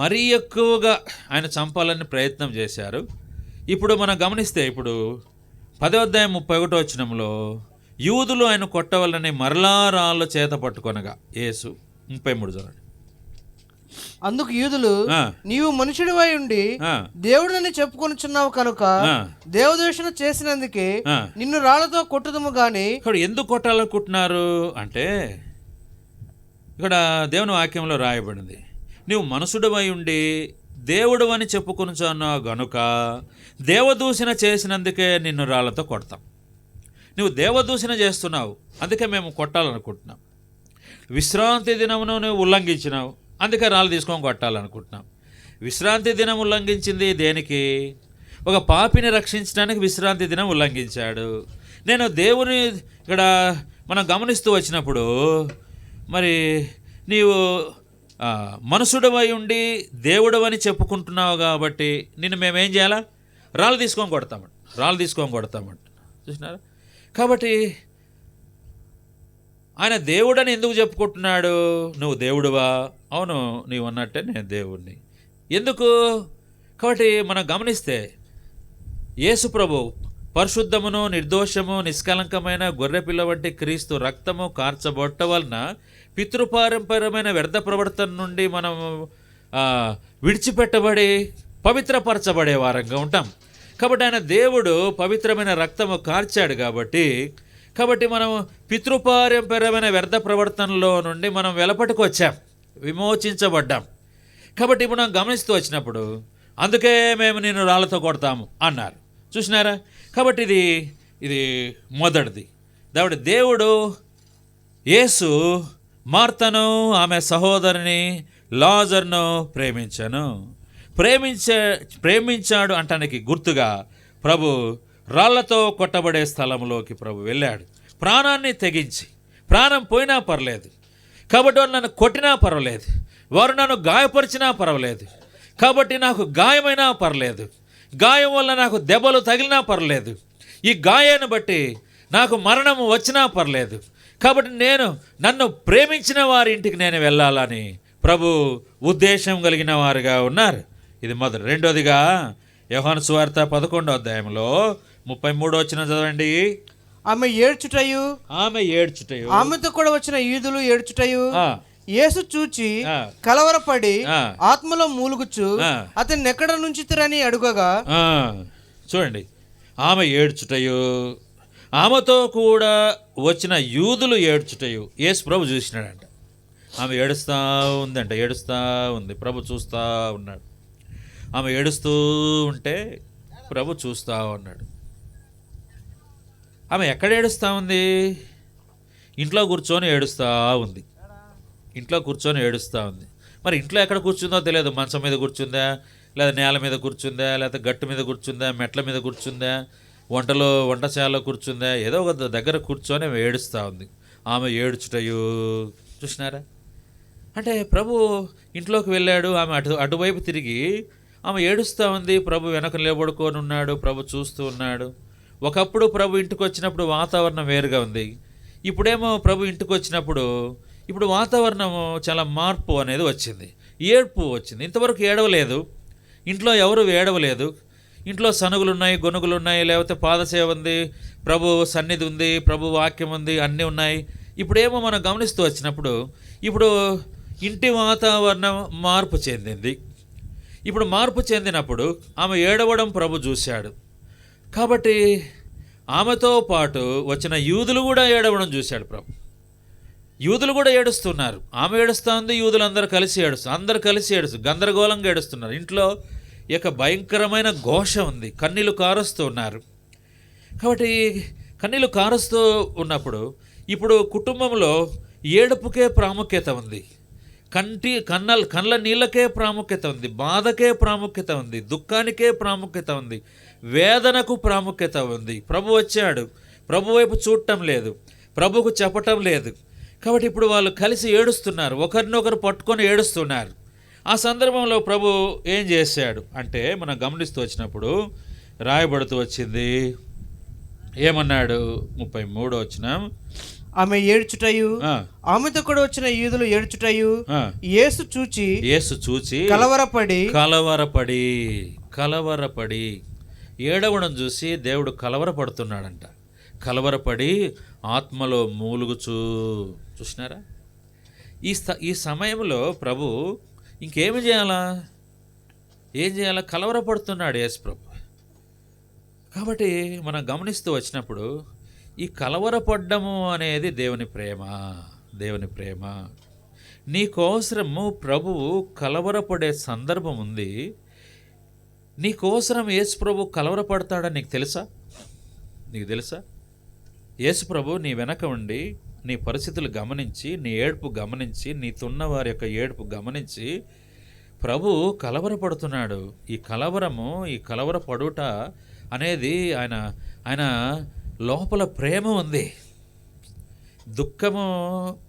మరీ ఎక్కువగా ఆయన చంపాలని ప్రయత్నం చేశారు. ఇప్పుడు మనం గమనిస్తే ఇప్పుడు 10వ అధ్యాయం 31 వచనంలో యూదులు ఆయన కొట్టవాలని మరలా రాళ్ళు చేత పట్టుకొనగా యేసు 33 చూడండి. అందుకు యూదులు, నీవు మనుషుడివై ఉండి దేవుడని చెప్పుకొనుచున్నావు కనుక దేవదూషణ చేసినందుకే నిన్ను రాళ్లతో కొట్టుదుము గాని. ఇక్కడ ఎందుకు కొట్టాలనుకుంటున్నారు అంటే ఇక్కడ దేవుని వాక్యంలో రాయబడింది, నీవు మనుషుడివై ఉండి దేవుడు అని చెప్పుకొనుచున్నావు గనుక దేవదూషణ చేసినందుకే నిన్ను రాళ్లతో కొడతాం. నువ్వు దేవదూషణ చేస్తున్నావు, అందుకే మేము కొట్టాలనుకుంటున్నాం. విశ్రాంతి దినమును నువ్వు ఉల్లంఘించినావు, అందుకే రాళ్ళు తీసుకొని కొట్టాలనుకుంటున్నాం. విశ్రాంతి దినం ఉల్లంఘించింది దేనికి? ఒక పాపిని రక్షించడానికి విశ్రాంతి దినం ఉల్లంఘించాడు. నేను దేవుని ఇక్కడ మనం గమనిస్తూ వచ్చినప్పుడు మరి నీవు మనుషుడవై ఉండి దేవుడు అని చెప్పుకుంటున్నావు కాబట్టి నిన్ను మేమేం చేయాలా? రాళ్ళు తీసుకొని కొడతామంట. చూసినారా? కాబట్టి ఆయన దేవుడని ఎందుకు చెప్పుకుంటున్నాడు? నువ్వు దేవుడువా? అవును, నీవు అన్నట్టే నేను దేవుడిని. ఎందుకు? కాబట్టి మనం గమనిస్తే యేసు ప్రభు పరిశుద్ధమును నిర్దోషము నిష్కలంకమైన గొర్రెపిల్ల వంటి క్రీస్తు రక్తము కార్చబొట్ట వలన పితృపారంపర్యమైన వ్యర్థ ప్రవర్తన నుండి మనం విడిచిపెట్టబడి పవిత్రపరచబడే వారంగా ఉంటాం. కాబట్టి ఆయన దేవుడు పవిత్రమైన రక్తము కార్చాడు కాబట్టి మనం పితృపారంపర్యమైన వ్యర్థ ప్రవర్తనలో నుండి మనం వెలపట్టుకు వచ్చాం, విమోచించబడ్డాం. కాబట్టి ఇప్పుడు మనం గమనిస్తూ వచ్చినప్పుడు అందుకే మేము నిన్ను రాళ్ళతో కొడతాము అన్నారు. చూసినారా? కాబట్టి ఇది మొదటిది. దేవుడు యేసు మార్తను ఆమె సహోదరిని లాజర్ను ప్రేమించాడు అంటానికి గుర్తుగా ప్రభు రాళ్లతో కొట్టబడే స్థలంలోకి ప్రభు వెళ్ళాడు. ప్రాణాన్ని తెగించి, ప్రాణం పోయినా పర్లేదు, కాబట్టి వారు నన్ను కొట్టినా పర్వాలేదు, వారు నన్ను గాయపరిచినా పర్వాలేదు, కాబట్టి నాకు గాయమైనా పర్లేదు, గాయం వల్ల నాకు దెబ్బలు తగిలినా పర్లేదు, ఈ గాయాన్ని బట్టి నాకు మరణము వచ్చినా పర్లేదు, కాబట్టి నన్ను ప్రేమించిన వారి ఇంటికి నేను వెళ్ళాలని ప్రభు ఉద్దేశం కలిగిన వారుగా ఉన్నారు. ఇది మొదటి. రెండోదిగా యోహాను సువార్త 11వ అధ్యాయంలో 33వ వచనం చదవండి. ఆమె ఏడ్చుటయు ఆమెతో కూడా వచ్చిన యూదులు ఏడ్చుటయు యేసు చూచి కలవరపడి ఆత్మలో మూలుగుచు అతన్ని ఎక్కడ నుంచితిరని అడుగగా. చూడండి, ఆమె ఏడ్చుటయు ఆమెతో కూడా వచ్చిన యూదులు ఏడ్చుటయు యేసు ప్రభు చూసినాడంట. ఆమె ఏడుస్తూ ఉంది, ప్రభు చూస్తూ ఉన్నాడు. ఆమె ఏడుస్తూ ఉంటే ప్రభు చూస్తూ ఉన్నాడు. ఆమె ఎక్కడ ఏడుస్తూ ఉంది? ఇంట్లో కూర్చొని ఏడుస్తూ ఉంది. మరి ఇంట్లో ఎక్కడ కూర్చుందో తెలియదు. మంచం మీద కూర్చుందా, లేదా నేల మీద కూర్చుందా, లేదా గట్టు మీద కూర్చుందా, మెట్ల మీద కూర్చుందా, వంటశాలలో కూర్చుందా, ఏదో ఒక దగ్గర కూర్చొని ఆమె ఏడుస్తూ ఉంది. ఆమె ఏడుచుటయు. చూసినారా? అంటే ప్రభు ఇంట్లోకి వెళ్ళాడు, ఆమె అటువైపు తిరిగి ఆమె ఏడుస్తూ ఉంది. ప్రభు వెనక నిలబడుకొని ఉన్నాడు, ప్రభు చూస్తూ ఉన్నాడు. ఒకప్పుడు ప్రభు ఇంటికి వచ్చినప్పుడు వాతావరణం వేరుగా ఉంది. ఇప్పుడేమో ప్రభు ఇంటికి వచ్చినప్పుడు ఇప్పుడు వాతావరణము చాలా మార్పు అనేది వచ్చింది, ఏడ్పు వచ్చింది. ఇంతవరకు ఏడవలేదు, ఇంట్లో ఎవరు ఏడవలేదు. ఇంట్లో సనుగులు ఉన్నాయి, గొనుగులు ఉన్నాయి, లేకపోతే పాదసేవ ఉంది, ప్రభు సన్నిధి ఉంది, ప్రభు వాక్యం ఉంది, అన్నీ ఉన్నాయి. ఇప్పుడేమో మనం గమనిస్తూ వచ్చినప్పుడు ఇప్పుడు ఇంటి వాతావరణం మార్పు చెందింది. ఇప్పుడు మార్పు చెందినప్పుడు ఆమె ఏడవడం ప్రభు చూశాడు. కాబట్టి ఆమెతో పాటు వచ్చిన యూదులు కూడా ఏడవడం చూశాడు ప్రభు. యూదులు కూడా ఏడుస్తున్నారు. ఆమె ఏడుస్తూ ఉంది, యూదులు అందరూ కలిసి ఏడుస్తూ గందరగోళంగా ఏడుస్తున్నారు. ఇంట్లో ఇక భయంకరమైన ఘోష ఉంది, కన్నీళ్లు కారుస్తూ ఉన్నారు. కాబట్టి కన్నీళ్లు కారుస్తూ ఉన్నప్పుడు ఇప్పుడు కుటుంబంలో ఏడుపుకే ప్రాముఖ్యత ఉంది, కళ్ళ నీళ్ళకే ప్రాముఖ్యత ఉంది, బాధకే ప్రాముఖ్యత ఉంది, దుఃఖానికే ప్రాముఖ్యత ఉంది, వేదనకు ప్రాముఖ్యత ఉంది. ప్రభు వచ్చాడు, ప్రభు వైపు చూడటం లేదు, ప్రభుకు చెప్పటం లేదు. కాబట్టి ఇప్పుడు వాళ్ళు కలిసి ఏడుస్తున్నారు, ఒకరినొకరు పట్టుకొని ఏడుస్తున్నారు. ఆ సందర్భంలో ప్రభు ఏం చేశాడు అంటే మనం గమనిస్తూ వచ్చినప్పుడు రాయబడుతూ వచ్చింది. ఏమన్నాడు? 33వ వచనం. ఆమె ఏడ్చుటయు ఆమెతో కూడా వచ్చిన యూదులు ఏడ్చుటయు యేసు చూచి కలవరపడి ఏడవడం చూసి దేవుడు కలవరపడుతున్నాడంట. కలవరపడి ఆత్మలో మూలుగుచూ. చూసినారా? ఈ సమయంలో ప్రభు ఇంకేమి చేయాలా? ఏం చేయాలా? కలవరపడుతున్నాడు యేసుప్రభు. కాబట్టి మనం గమనిస్తూ వచ్చినప్పుడు ఈ కలవరపడ్డము అనేది దేవుని ప్రేమ. దేవుని ప్రేమ. నీకోసరము ప్రభువు కలవరపడే సందర్భం ఉంది. నీకోసరం యేసుప్రభు కలవరపడతాడని నీకు తెలుసా? నీకు తెలుసా? యేసుప్రభు నీ వెనక ఉండి నీ పరిస్థితులు గమనించి, నీ ఏడుపు గమనించి, నీతున్న వారి యొక్క ఏడుపు గమనించి ప్రభు కలవరపడుతున్నాడు. ఈ కలవరపడుట అనేది ఆయన లోపల ప్రేమ ఉంది. దుఃఖము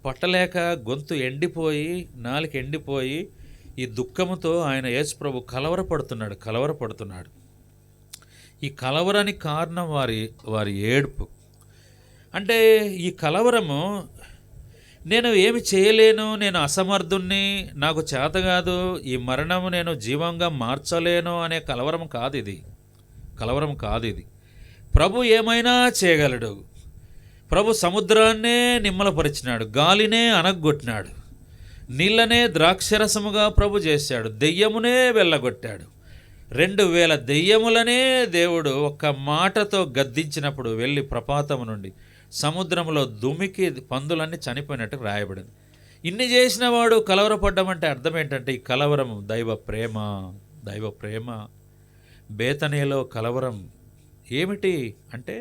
పట్టలేక గొంతు ఎండిపోయి, నాలుక ఎండిపోయి, ఈ దుఃఖముతో ఆయన యేసుప్రభు కలవరపడుతున్నాడు. ఈ కలవరానికి కారణం వారి ఏడుపు. అంటే ఈ కలవరము, నేను ఏమి చేయలేను, నేను అసమర్థుణ్ణి, నాకు చేత కాదు, ఈ మరణము నేను జీవంగా మార్చలేను అనే కలవరం కాదు ఇది. ప్రభు ఏమైనా చేయగలడు. ప్రభు సముద్రాన్నే నిమ్మలపరిచినాడు, గాలినే అనగొట్టినాడు, నీళ్ళనే ద్రాక్షరసముగా ప్రభు చేశాడు, దెయ్యమునే వెళ్ళగొట్టాడు. 2000 దెయ్యములనే దేవుడు ఒక్క మాటతో గద్దించినప్పుడు వెళ్ళి ప్రపాతము నుండి సముద్రంలో దుమికి పందులన్నీ చనిపోయినట్టు రాయబడింది. ఇన్ని చేసిన వాడు కలవరపడ్డామంటే అర్థం ఏంటంటే ఈ కలవరం దైవ ప్రేమ. బేతనీలో కలవరం ఏమిటి అంటే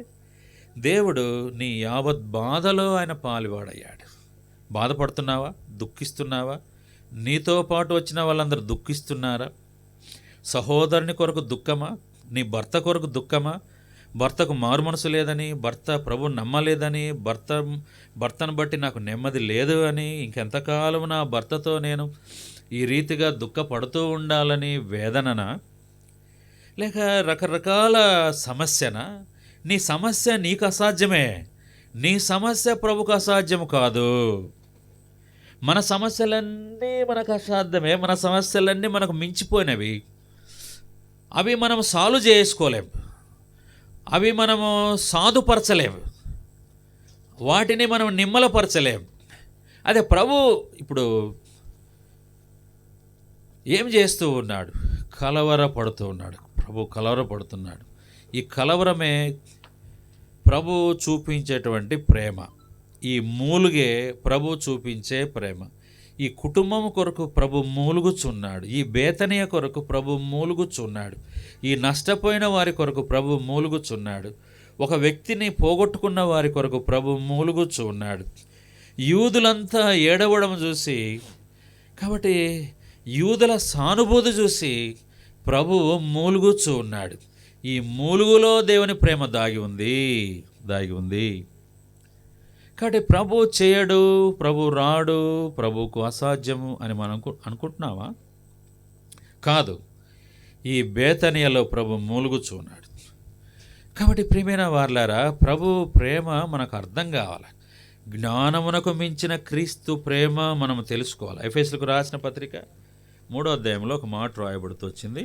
దేవుడు నీ యావత్ బాధలో ఆయన పాలువాడయ్యాడు. బాధపడుతున్నావా? దుఃఖిస్తున్నావా? నీతో పాటు వచ్చిన వాళ్ళందరూ దుఃఖిస్తున్నారా? సహోదరుని కొరకు దుఃఖమా? నీ భర్త కొరకు దుఃఖమా? భర్తకు మారు మనసు లేదని, భర్త ప్రభు నమ్మలేదని, భర్తను బట్టి నాకు నెమ్మది లేదు అని, ఇంకెంతకాలం నా భర్తతో నేను ఈ రీతిగా దుఃఖపడుతూ ఉండాలని వేదననా? లేక రకరకాల సమస్యనా? నీ సమస్య నీకు అసాధ్యమే. నీ సమస్య ప్రభుకు అసాధ్యము కాదు. మన సమస్యలన్నీ మనకు అసాధ్యమే. మన సమస్యలన్నీ మనకు మించిపోయినవి. అవి మనం సాల్వ్ చేసుకోలేము, అవి మనము సాధుపరచలేము, వాటిని మనం నిమ్మలపరచలేము. అదే ప్రభు ఇప్పుడు ఏం చేస్తూ ఉన్నాడు? కలవరపడుతూ ఉన్నాడు. ప్రభు కలవరపడుతున్నాడు. ఈ కలవరమే ప్రభు చూపించేటువంటి ప్రేమ. ఈ మూలుగే ప్రభు చూపించే ప్రేమ. ఈ కుటుంబం కొరకు ప్రభు మూలుగుచున్నాడు. ఈ బేతనీయ కొరకు ప్రభు మూలుగుచున్నాడు. ఈ నష్టపోయిన వారి కొరకు ప్రభు మూలుగుచున్నాడు. ఒక వ్యక్తిని పోగొట్టుకున్న వారి కొరకు ప్రభు మూలుగుచున్నాడు. యూదులంతా ఏడవడం చూసి, కాబట్టి యూదుల సానుభూతి చూసి ప్రభు మూలుగుచూ ఉన్నాడు. ఈ మూలుగులో దేవుని ప్రేమ దాగి ఉంది. కాబట్టి ప్రభు చేయడు, ప్రభు రాడు, ప్రభుకు అసాధ్యము అని మనం అనుకుంటున్నావా? కాదు. ఈ బేతనియలో ప్రభు మూలుగుచున్నాడు. కాబట్టి ప్రియమైన వార్లారా, ప్రభు ప్రేమ మనకు అర్థం కావాలి. జ్ఞానమునకు మించిన క్రీస్తు ప్రేమ మనం తెలుసుకోవాలి. ఎఫెసీయులకు రాసిన పత్రిక 3వ అధ్యాయంలో ఒక మాట రాయబడుతూ వచ్చింది.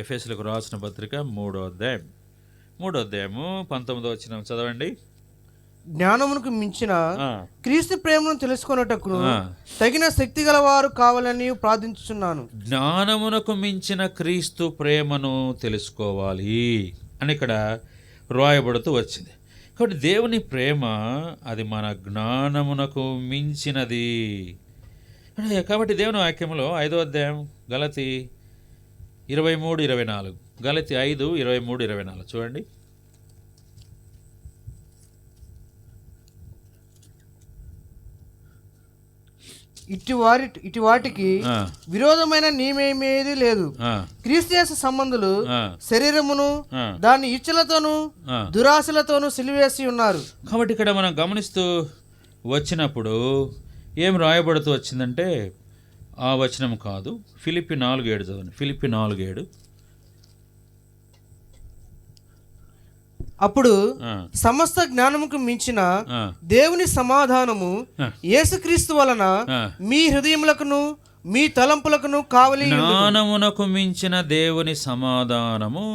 ఎఫెసీయులకు రాసిన పత్రిక 3వ అధ్యాయము 19వ వచనం చదవండి. జ్ఞానమునకు మించిన క్రీస్తు ప్రేమను తెలుసుకొనుటకు తగిన శక్తి గలవారు కావాలని ప్రార్థించుచున్నాను. జ్ఞానమునకు మించిన క్రీస్తు ప్రేమను తెలుసుకోవాలి అని ఇక్కడ రాయబడుతూ వచ్చింది. కాబట్టి దేవుని ప్రేమ అది మన జ్ఞానమునకు మించినది. కాబట్టి దేవుని వాక్యంలో 5వ అధ్యాయం గలతీ 23-24, గలతీ 5:23-24 చూడండి. ఇటు వాటికి విరోధమైన నియమేమీ లేదు. క్రీస్తు యేసు సంబంధులు శరీరమును దాని ఇచ్చలతోనూ దురాశలతోనూ సిలివేసి ఉన్నారు. కాబట్టి ఇక్కడ మనం గమనిస్తూ వచ్చినప్పుడు ఏం రాయబడుతూ వచ్చిందంటే ఆ వచనం కాదు, ఫిలిప్పీ 4:7 చదవండి. ఫిలిప్పీ 4:7. అప్పుడు సమస్త జ్ఞానముకు మించిన దేవుని సమాధానము యేసుక్రీస్తు వలన మీ హృదయములకును మీ తలంపులకును కావలి. జ్ఞానమునకు మించిన దేవుని సమాధానము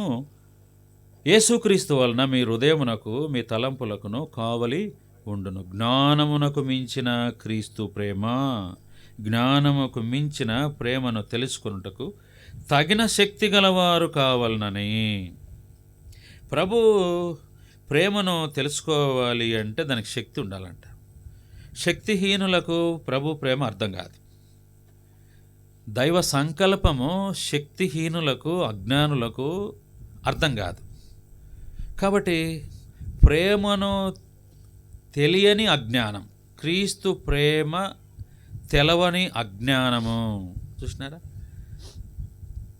యేసుక్రీస్తు వలన మీ హృదయమునకు మీ తలంపులకును కావలి ఉండును. జ్ఞానమునకు మించిన క్రీస్తు ప్రేమ. జ్ఞానముకు మించిన ప్రేమను తెలుసుకొనుటకు తగిన శక్తి గలవారు కావాలనని. ప్రభు ప్రేమను తెలుసుకోవాలి అంటే దానికి శక్తి ఉండాలంట. శక్తిహీనులకు ప్రభు ప్రేమ అర్థం కాదు. దైవ సంకల్పము శక్తిహీనులకు, అజ్ఞానులకు అర్థం కాదు. కాబట్టి ప్రేమను తెలియని అజ్ఞానం, క్రీస్తు ప్రేమ తెలవని అజ్ఞానము. చూసినారా?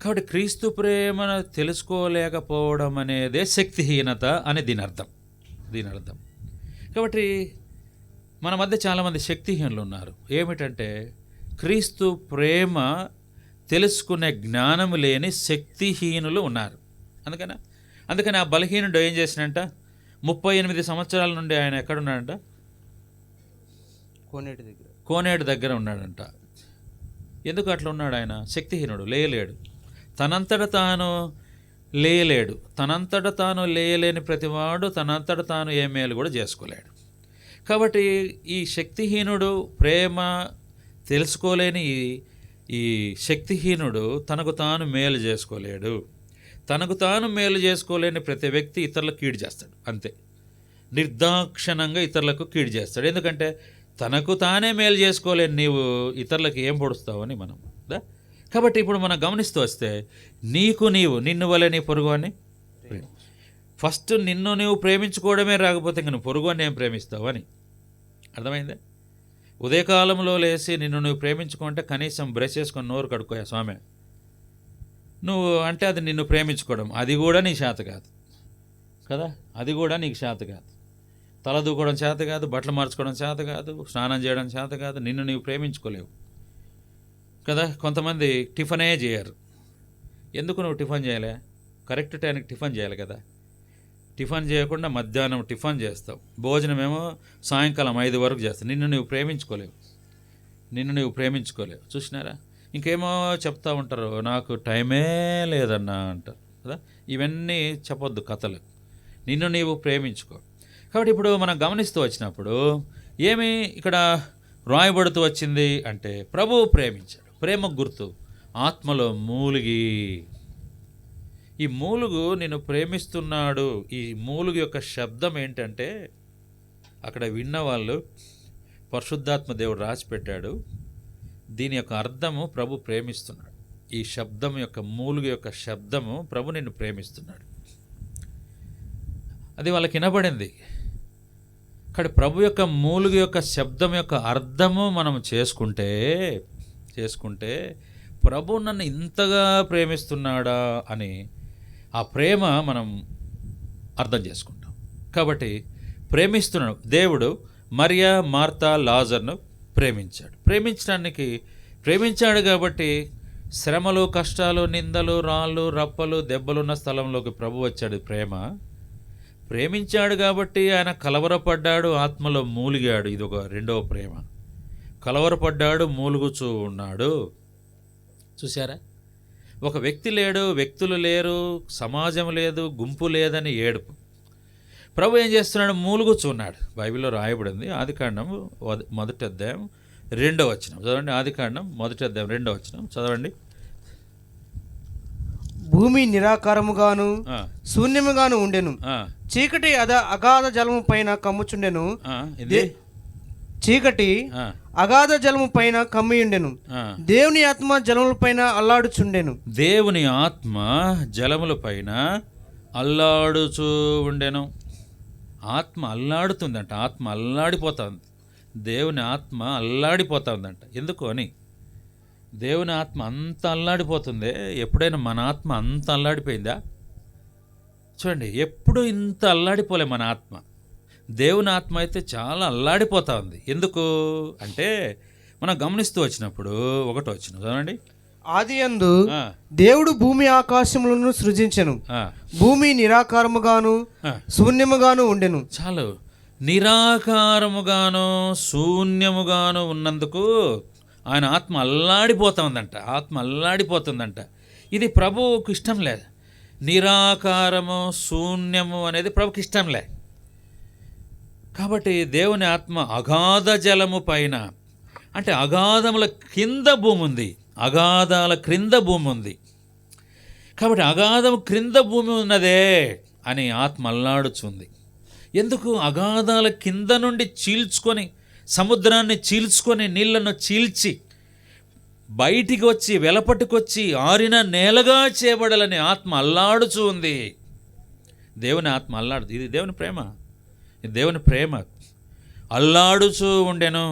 కాబట్టి క్రీస్తు ప్రేమను తెలుసుకోలేకపోవడం అనేదే శక్తిహీనత అని దీని అర్థం. కాబట్టి మన మధ్య చాలామంది శక్తిహీనులు ఉన్నారు. ఏమిటంటే క్రీస్తు ప్రేమ తెలుసుకునే జ్ఞానం లేని శక్తిహీనులు ఉన్నారు. అందుకని ఆ బలహీనుడు ఏం చేసినంట, 38 సంవత్సరాల నుండి ఆయన ఎక్కడున్నాడంట? కోనేటి దగ్గర ఉన్నాడంట. ఎందుకు అట్లా ఉన్నాడు? ఆయన శక్తిహీనుడు, లేయలేడు. తనంతట తాను లేయలేని ప్రతివాడు తనంతట తాను ఏ మేలు కూడా చేసుకోలేడు. కాబట్టి ఈ శక్తిహీనుడు, ప్రేమ తెలుసుకోలేని ఈ శక్తిహీనుడు తనకు తాను మేలు చేసుకోలేడు. తనకు తాను మేలు చేసుకోలేని ప్రతి వ్యక్తి ఇతరులకు కీడు చేస్తాడు. అంతే, నిర్దాక్షిణంగా ఇతరులకు కీడు చేస్తాడు. ఎందుకంటే తనకు తానే మేలు చేసుకోలేని నీవు ఇతరులకు ఏం పొడుస్తావని మనం. కాబట్టి ఇప్పుడు మనం గమనిస్తూ వస్తే నిన్ను వలె నీ పొరుగువాన్ని ఫస్ట్ నిన్ను నువ్వు ప్రేమించుకోవడమే రాకపోతే ఇంక నువ్వు పొరుగువాన్ని ఏం ప్రేమిస్తావని అర్థమైందా? ఉదయకాలంలో లేచి నిన్ను నువ్వు ప్రేమించుకుంటే కనీసం బ్రష్ చేసుకొని నోరు కడుక్కోయా స్వామి నువ్వు అంటే అది నిన్ను ప్రేమించుకోవడం. అది కూడా నీ చేత కాదు కదా, అది కూడా నీకు చేత కాదు. తల దూకోవడం చేత కాదు, బట్టలు మార్చుకోవడం చేత కాదు, స్నానం చేయడం చేత కాదు. నిన్ను నీవు ప్రేమించుకోలేవు కదా. కొంతమంది టిఫనే చేయరు. ఎందుకు నువ్వు టిఫిన్ చేయలే? కరెక్ట్ టైంకి టిఫిన్ చేయాలి కదా. టిఫిన్ చేయకుండా మధ్యాహ్నం టిఫిన్ చేస్తావు, భోజనమేమో సాయంకాలం 5 వరకు చేస్తావు. నిన్ను నువ్వు ప్రేమించుకోలేవు. చూసినారా? ఇంకేమో చెప్తా ఉంటారు, నాకు టైమే లేదన్నా అంటారు కదా. ఇవన్నీ చెప్పొద్దు కథలు. నిన్ను నీవు ప్రేమించుకో. కాబట్టి ఇప్పుడు మనం గమనిస్తూ వచ్చినప్పుడు ఏమి ఇక్కడ రాయబడుతూ వచ్చింది అంటే ప్రభువు ప్రేమించాడు. ప్రేమ గుర్తు ఆత్మలో మూలిగి. ఈ మూలుగు నిన్ను ప్రేమిస్తున్నాడు. ఈ మూలుగు యొక్క శబ్దం ఏంటంటే అక్కడ విన్నవాళ్ళు పరిశుద్ధాత్మ దేవుడు రాసిపెట్టాడు. దీని యొక్క అర్థము ప్రభు ప్రేమిస్తున్నాడు. ఈ శబ్దం యొక్క మూలుగు యొక్క శబ్దము ప్రభు నిన్ను ప్రేమిస్తున్నాడు. అది వాళ్ళకి వినబడింది. ఇక్కడ ప్రభు యొక్క మూలుగు యొక్క శబ్దం యొక్క అర్థము మనం చేసుకుంటే ప్రభు నన్ను ఇంతగా ప్రేమిస్తున్నాడా అని ఆ ప్రేమ మనం అర్థం చేసుకుంటాం. కాబట్టి ప్రేమిస్తున్నాడు దేవుడు. మరియా, మార్తా, లాజర్ను ప్రేమించాడు కాబట్టి శ్రమలు, కష్టాలు, నిందలు, రాళ్ళు, రప్పలు, దెబ్బలున్న స్థలంలోకి ప్రభు వచ్చాడు. ప్రేమించాడు కాబట్టి ఆయన కలవరపడ్డాడు, ఆత్మలో మూలిగాడు. ఇది ఒక రెండవ ప్రేమ. కలవరపడ్డాడు, మూలుగుచూ ఉన్నాడు. చూసారా? ఒక వ్యక్తి లేడు, వ్యక్తులు లేరు, సమాజం లేదు, గుంపు లేదని ఏడుపు. ప్రభు ఏం చేస్తున్నాడు? మూలుగుచున్నాడు. బైబిల్లో రాయబడింది. ఆదికాండం 1వ అధ్యాయం 2వ వచనం చదవండి. ఆదికాండం 1వ అధ్యాయం 2వ వచనం చదవండి. భూమి నిరాకారముగాను శూన్యముగాను ఉండెను, చీకటి అగాధ జలము పైన కమ్ముచుండెను. చీకటి అగాధ జలము పైన కమ్మియుండెను, దేవుని ఆత్మ జలముల పైన అల్లాడుచుండెను. దేవుని ఆత్మ జలముల పైన అల్లాడుచూ ఉండెను. ఆత్మ అల్లాడుతుందంట. ఆత్మ అల్లాడిపోతుంది. దేవుని ఆత్మ అల్లాడిపోతుందంట. ఎందుకు అని? దేవుని ఆత్మ అంత అల్లాడిపోతుంది. ఎప్పుడైనా మన ఆత్మ అంత అల్లాడిపోయిందా? చూడండి, ఎప్పుడు ఇంత అల్లాడిపోలే మన ఆత్మ. దేవుని ఆత్మ అయితే చాలా అల్లాడిపోతా ఉంది. ఎందుకు అంటే మనం గమనిస్తూ వచ్చినప్పుడు 1వ వచనం చదవండి. ఆదియందు దేవుడు భూమి ఆకాశములను సృజించెను, భూమి నిరాకారముగాను శూన్యముగాను ఉండెను. చాలు, నిరాకారముగాను శూన్యముగాను ఉన్నందుకు ఆయన ఆత్మ అల్లాడిపోతుందంట. ఇది ప్రభువుకు ఇష్టం లేదు. నిరాకారము, శూన్యము అనేది ప్రభుకి ఇష్టం లే. కాబట్టి దేవుని ఆత్మ అగాధ జలము పైన అంటే అగాధముల కింద భూమి ఉంది, అగాధాల క్రింద భూమి ఉంది. కాబట్టి అగాధం క్రింద భూమి ఉన్నదే అని ఆత్మ అల్లాడుచుంది. ఎందుకు? అగాధాల కింద నుండి చీల్చుకొని, సముద్రాన్ని చీల్చుకొని, నీళ్లను చీల్చి బయటికి వచ్చి వెలపట్టుకొచ్చి ఆరిన నేలగా చేయబడాలని ఆత్మ అల్లాడుచూ ఉంది. దేవుని ఆత్మ అల్లాడుతూ, ఇది దేవుని ప్రేమ, ఇది దేవుని ప్రేమ. అల్లాడుచూ ఉండెను.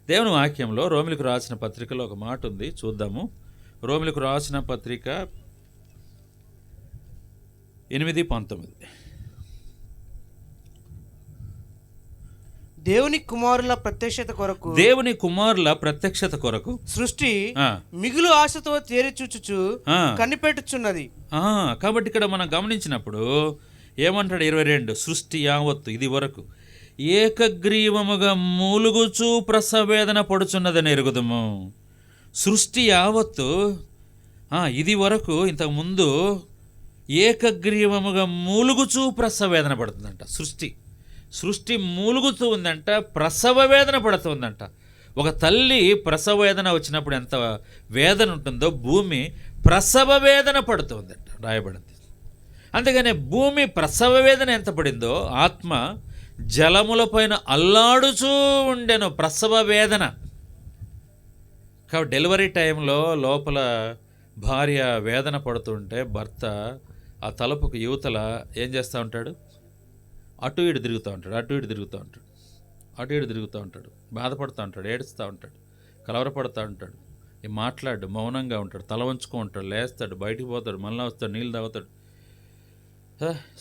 దేవుని వాక్యంలో రోమిలకు రాసిన పత్రికలో ఒక మాట ఉంది, చూద్దాము. రోమిలకు రాసిన పత్రిక 8:19. దేవుని కుమారుల ప్రత్యక్షత కొరకు, దేవుని కుమారుల ప్రత్యక్షత కొరకు సృష్టి మిగులు ఆశతో తేరిచూచుచు కనిపెట్టుచున్నది. కాబట్టి ఇక్కడ మనం గమనించినప్పుడు ఏమంటాడు? 22, సృష్టి యావత్తు ఇది వరకు ఏకగ్రీవముగా మూలుగుచూ ప్రసవేదన పడుచున్నదని ఎరుగుదము. సృష్టి యావత్తు ఇది వరకు ఇంతకుముందు ఏకగ్రీవముగా మూలుగుచూ ప్రసవేదన పడుతుందంట. సృష్టి మూలుగుతూ ఉందంట, ప్రసవ వేదన పడుతుందంట. ఒక తల్లి ప్రసవ వేదన వచ్చినప్పుడు ఎంత వేదన ఉంటుందో భూమి ప్రసవ వేదన పడుతుందంట రాయబడింది. అందుకనే భూమి ప్రసవ వేదన ఎంత పడిందో ఆత్మ జలముల పైన అల్లాడుచూ ఉండెను, ప్రసవ వేదన. కాబట్టి డెలివరీ టైంలో లోపల భార్య వేదన పడుతుంటే భర్త ఆ తలుపుకు యువతల ఏం చేస్తూ ఉంటాడు? అటు ఇటు తిరుగుతూ ఉంటాడు, బాధపడుతూ ఉంటాడు, ఏడుస్తూ ఉంటాడు, కలవరపడుతూ ఉంటాడు, మాట్లాడు, మౌనంగా ఉంటాడు, తల వంచుకో ఉంటాడు, లేస్తాడు, బయటికి పోతాడు, మళ్ళీ వస్తాడు, నీళ్ళు తాగుతాడు.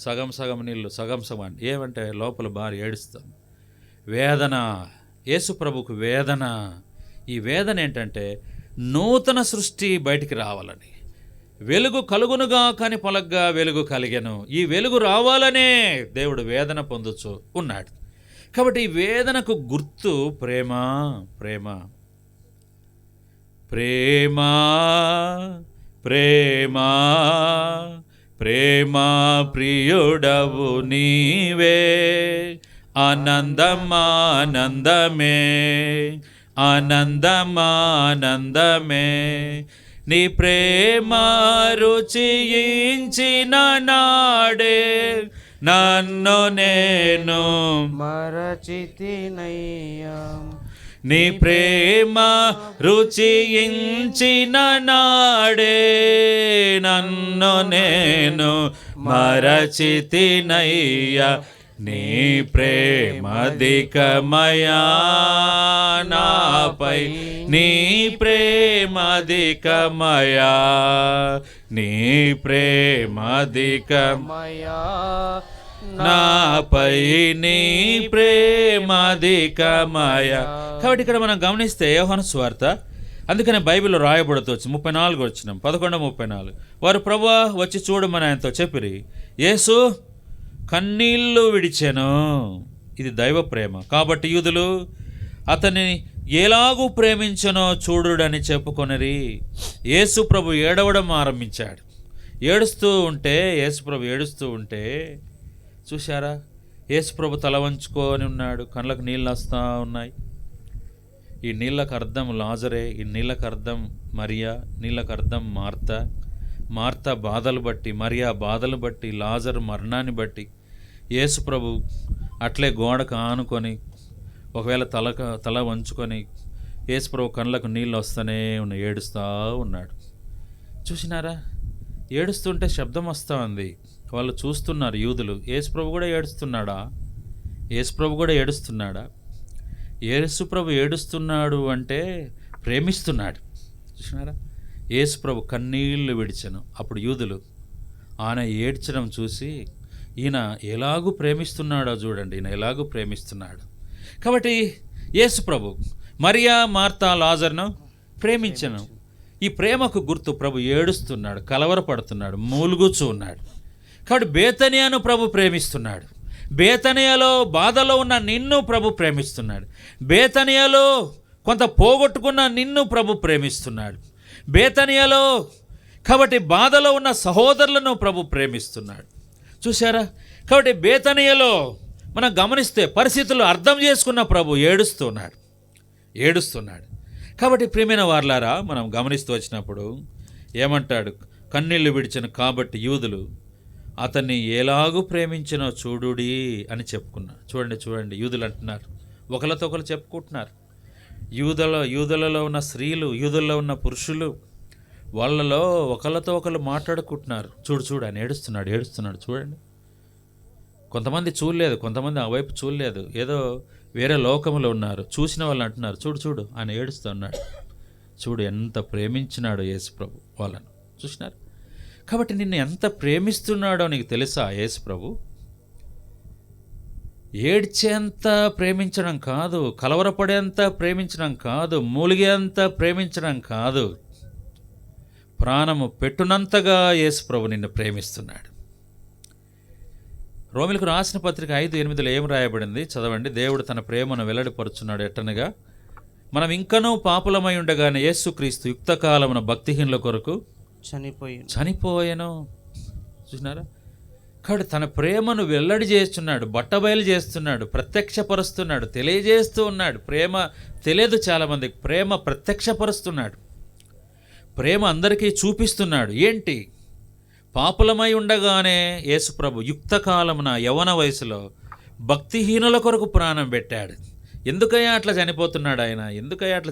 సగం నీళ్ళు సగం అండి. ఏమంటే లోపల భార్య ఏడుస్తుంది. వేదన, యేసు ప్రభుకు వేదన. ఈ వేదన ఏంటంటే నూతన సృష్టి బయటికి రావాలని. వెలుగు కలుగునుగా కానీ పలగ్గా వెలుగు కలిగెను. ఈ వెలుగు రావాలనే దేవుడు వేదన పొందుచు ఉన్నాడు. కాబట్టి ఈ వేదనకు గుర్తు ప్రేమ. ప్రేమ ప్రేమ ప్రేమ ప్రేమ ప్రియుడవు నీవే, ఆనందమానందమే ఆనందమానందమే, నీ ప్రేమ రుచించిన నాడే నన్ను నేను మరచితినయ్యా. నీ ప్రేమ రుచించిన నాడే నన్ను నేను మరచితినయ్యా. నీ ప్రేమధికమయా నాపై, నీ ప్రేమధికమయా, నీ ప్రేమధికమయా నాపై, నీ ప్రేమధికమయా. కాబట్టి ఇక్కడ మనం గమనిస్తే యోహాను సువార్త, అందుకనే బైబిల్లో రాయబడుతూ 34 వచ్చినాం 11:34. వారు ప్రభువా వచ్చి చూడమని ఆయనతో చెప్పిరి. యేసు కన్నీళ్ళు విడిచెను. ఇది దైవ ప్రేమ. కాబట్టి యూదులు అతన్ని ఎలాగూ ప్రేమించనో చూడుడని చెప్పుకొనిరి. యేసు ప్రభు ఏడవడం ఆరంభించాడు. ఏడుస్తూ ఉంటే చూశారా, యేసు ప్రభు తల వంచుకొని ఉన్నాడు, కళ్ళకు నీళ్ళు వస్తూ ఉన్నాయి. ఈ నీళ్ళకు అర్థం లాజరే, ఈ నీళ్ళకు అర్థం మరియా, నీళ్ళకు అర్థం మార్త బాధలు బట్టి, మరియా బాధలు బట్టి, లాజరు మరణాన్ని బట్టి యేసు ప్రభు అట్లే గోడకు ఆనుకొని, ఒకవేళ తల వంచుకొని యేసు ప్రభు కళ్ళకు నీళ్ళు వస్తూనే ఉన్నాయి, ఏడుస్తూ ఉన్నాడు. చూసినారా, ఏడుస్తుంటే శబ్దం వస్తూ ఉంది. వాళ్ళు చూస్తున్నారు యూదులు. యేసు ప్రభు కూడా ఏడుస్తున్నాడా? యేసు ప్రభు ఏడుస్తున్నాడు అంటే ప్రేమిస్తున్నాడు. చూసినారా, యేసు ప్రభు కన్నీళ్లు విడిచెను. అప్పుడు యూదులు ఆయన ఏడ్చడం చూసి ఈయన ఎలాగూ ప్రేమిస్తున్నాడో చూడండి, ఈయన ఎలాగూ ప్రేమిస్తున్నాడు. కాబట్టి యేసు ప్రభు మరియా, మార్తా, లాజరును ప్రేమించను. ఈ ప్రేమకు గుర్తు ప్రభు ఏడుస్తున్నాడు, కలవరపడుతున్నాడు, మూలుగుచూ ఉన్నాడు. కాబట్టి బేతనియాను ప్రభు ప్రేమిస్తున్నాడు. బేతనియాలో బాధలో ఉన్న నిన్ను ప్రభు ప్రేమిస్తున్నాడు. బేతనియాలో కొంత పోగొట్టుకున్న నిన్ను ప్రభు ప్రేమిస్తున్నాడు. బేతనియాలో కాబట్టి బాధలో ఉన్న సహోదరులను ప్రభు ప్రేమిస్తున్నాడు. చూసారా, కాబట్టి బేతనియాలో మనం గమనిస్తే పరిస్థితులు అర్థం చేసుకున్న ప్రభు ఏడుస్తున్నాడు. ఏడుస్తున్నాడు. కాబట్టి ప్రియమైన వారలారా, మనం గమనిస్తూ వచ్చినప్పుడు ఏమంటాడు? కన్నీళ్లు విడిచిన కాబట్టి యూదులు అతన్ని ఎలాగూ ప్రేమించినో చూడుడి అని చెప్పుకున్నారు. చూడండి యూదులు అంటున్నారు, ఒకరితో ఒకరు చెప్పుకుంటున్నారు. యూదులలో ఉన్న స్త్రీలు, యూదుల్లో ఉన్న పురుషులు, వాళ్ళలో ఒకరితో ఒకరు మాట్లాడుకుంటున్నారు. చూడు ఆయన ఏడుస్తున్నాడు చూడండి. కొంతమంది చూడలేదు, కొంతమంది ఆ వైపు చూడలేదు, ఏదో వేరే లోకంలో ఉన్నారు. చూసిన వాళ్ళు అంటున్నారు, చూడు ఆయన ఏడుస్తున్నాడు, చూడు ఎంత ప్రేమించినాడో యేసుప్రభు వాళ్ళను. చూసినారు. కాబట్టి నిన్ను ఎంత ప్రేమిస్తున్నాడో నీకు తెలుసా యేసుప్రభు? ఏడ్చేంత ప్రేమించడం కాదు, కలవరపడేంత ప్రేమించడం కాదు, మూలిగేంత ప్రేమించడం కాదు, ప్రాణము పెట్టునంతగా యేసుప్రభు నిన్ను ప్రేమిస్తున్నాడు. రోమిలకు రాసిన పత్రిక 5:8 ఏం రాయబడింది? చదవండి. దేవుడు తన ప్రేమను వెల్లడిపరుచున్నాడు ఎట్టనగా, మనం ఇంకనూ పాపులమై ఉండగానే యేసుక్రీస్తు యుక్తకాలమున భక్తిహీనుల కొరకు చనిపోయాను. చూసినారా? కాబట్టి తన ప్రేమను వెల్లడి చేస్తున్నాడు, బట్టబయలు చేస్తున్నాడు, ప్రత్యక్షపరుస్తున్నాడు, తెలియజేస్తూ ఉన్నాడు. ప్రేమ తెలియదు చాలామందికి, ప్రేమ ప్రత్యక్షపరుస్తున్నాడు, ప్రేమ అందరికీ చూపిస్తున్నాడు. ఏంటి? పాపులమై ఉండగానే యేసుప్రభు యుక్తకాలమున యవ్వన వయసులో భక్తిహీనుల కొరకు ప్రాణం పెట్టాడు. ఎందుకయ్యా అట్లా చనిపోతున్నాడు ఆయన? ఎందుకయ్యా అట్లా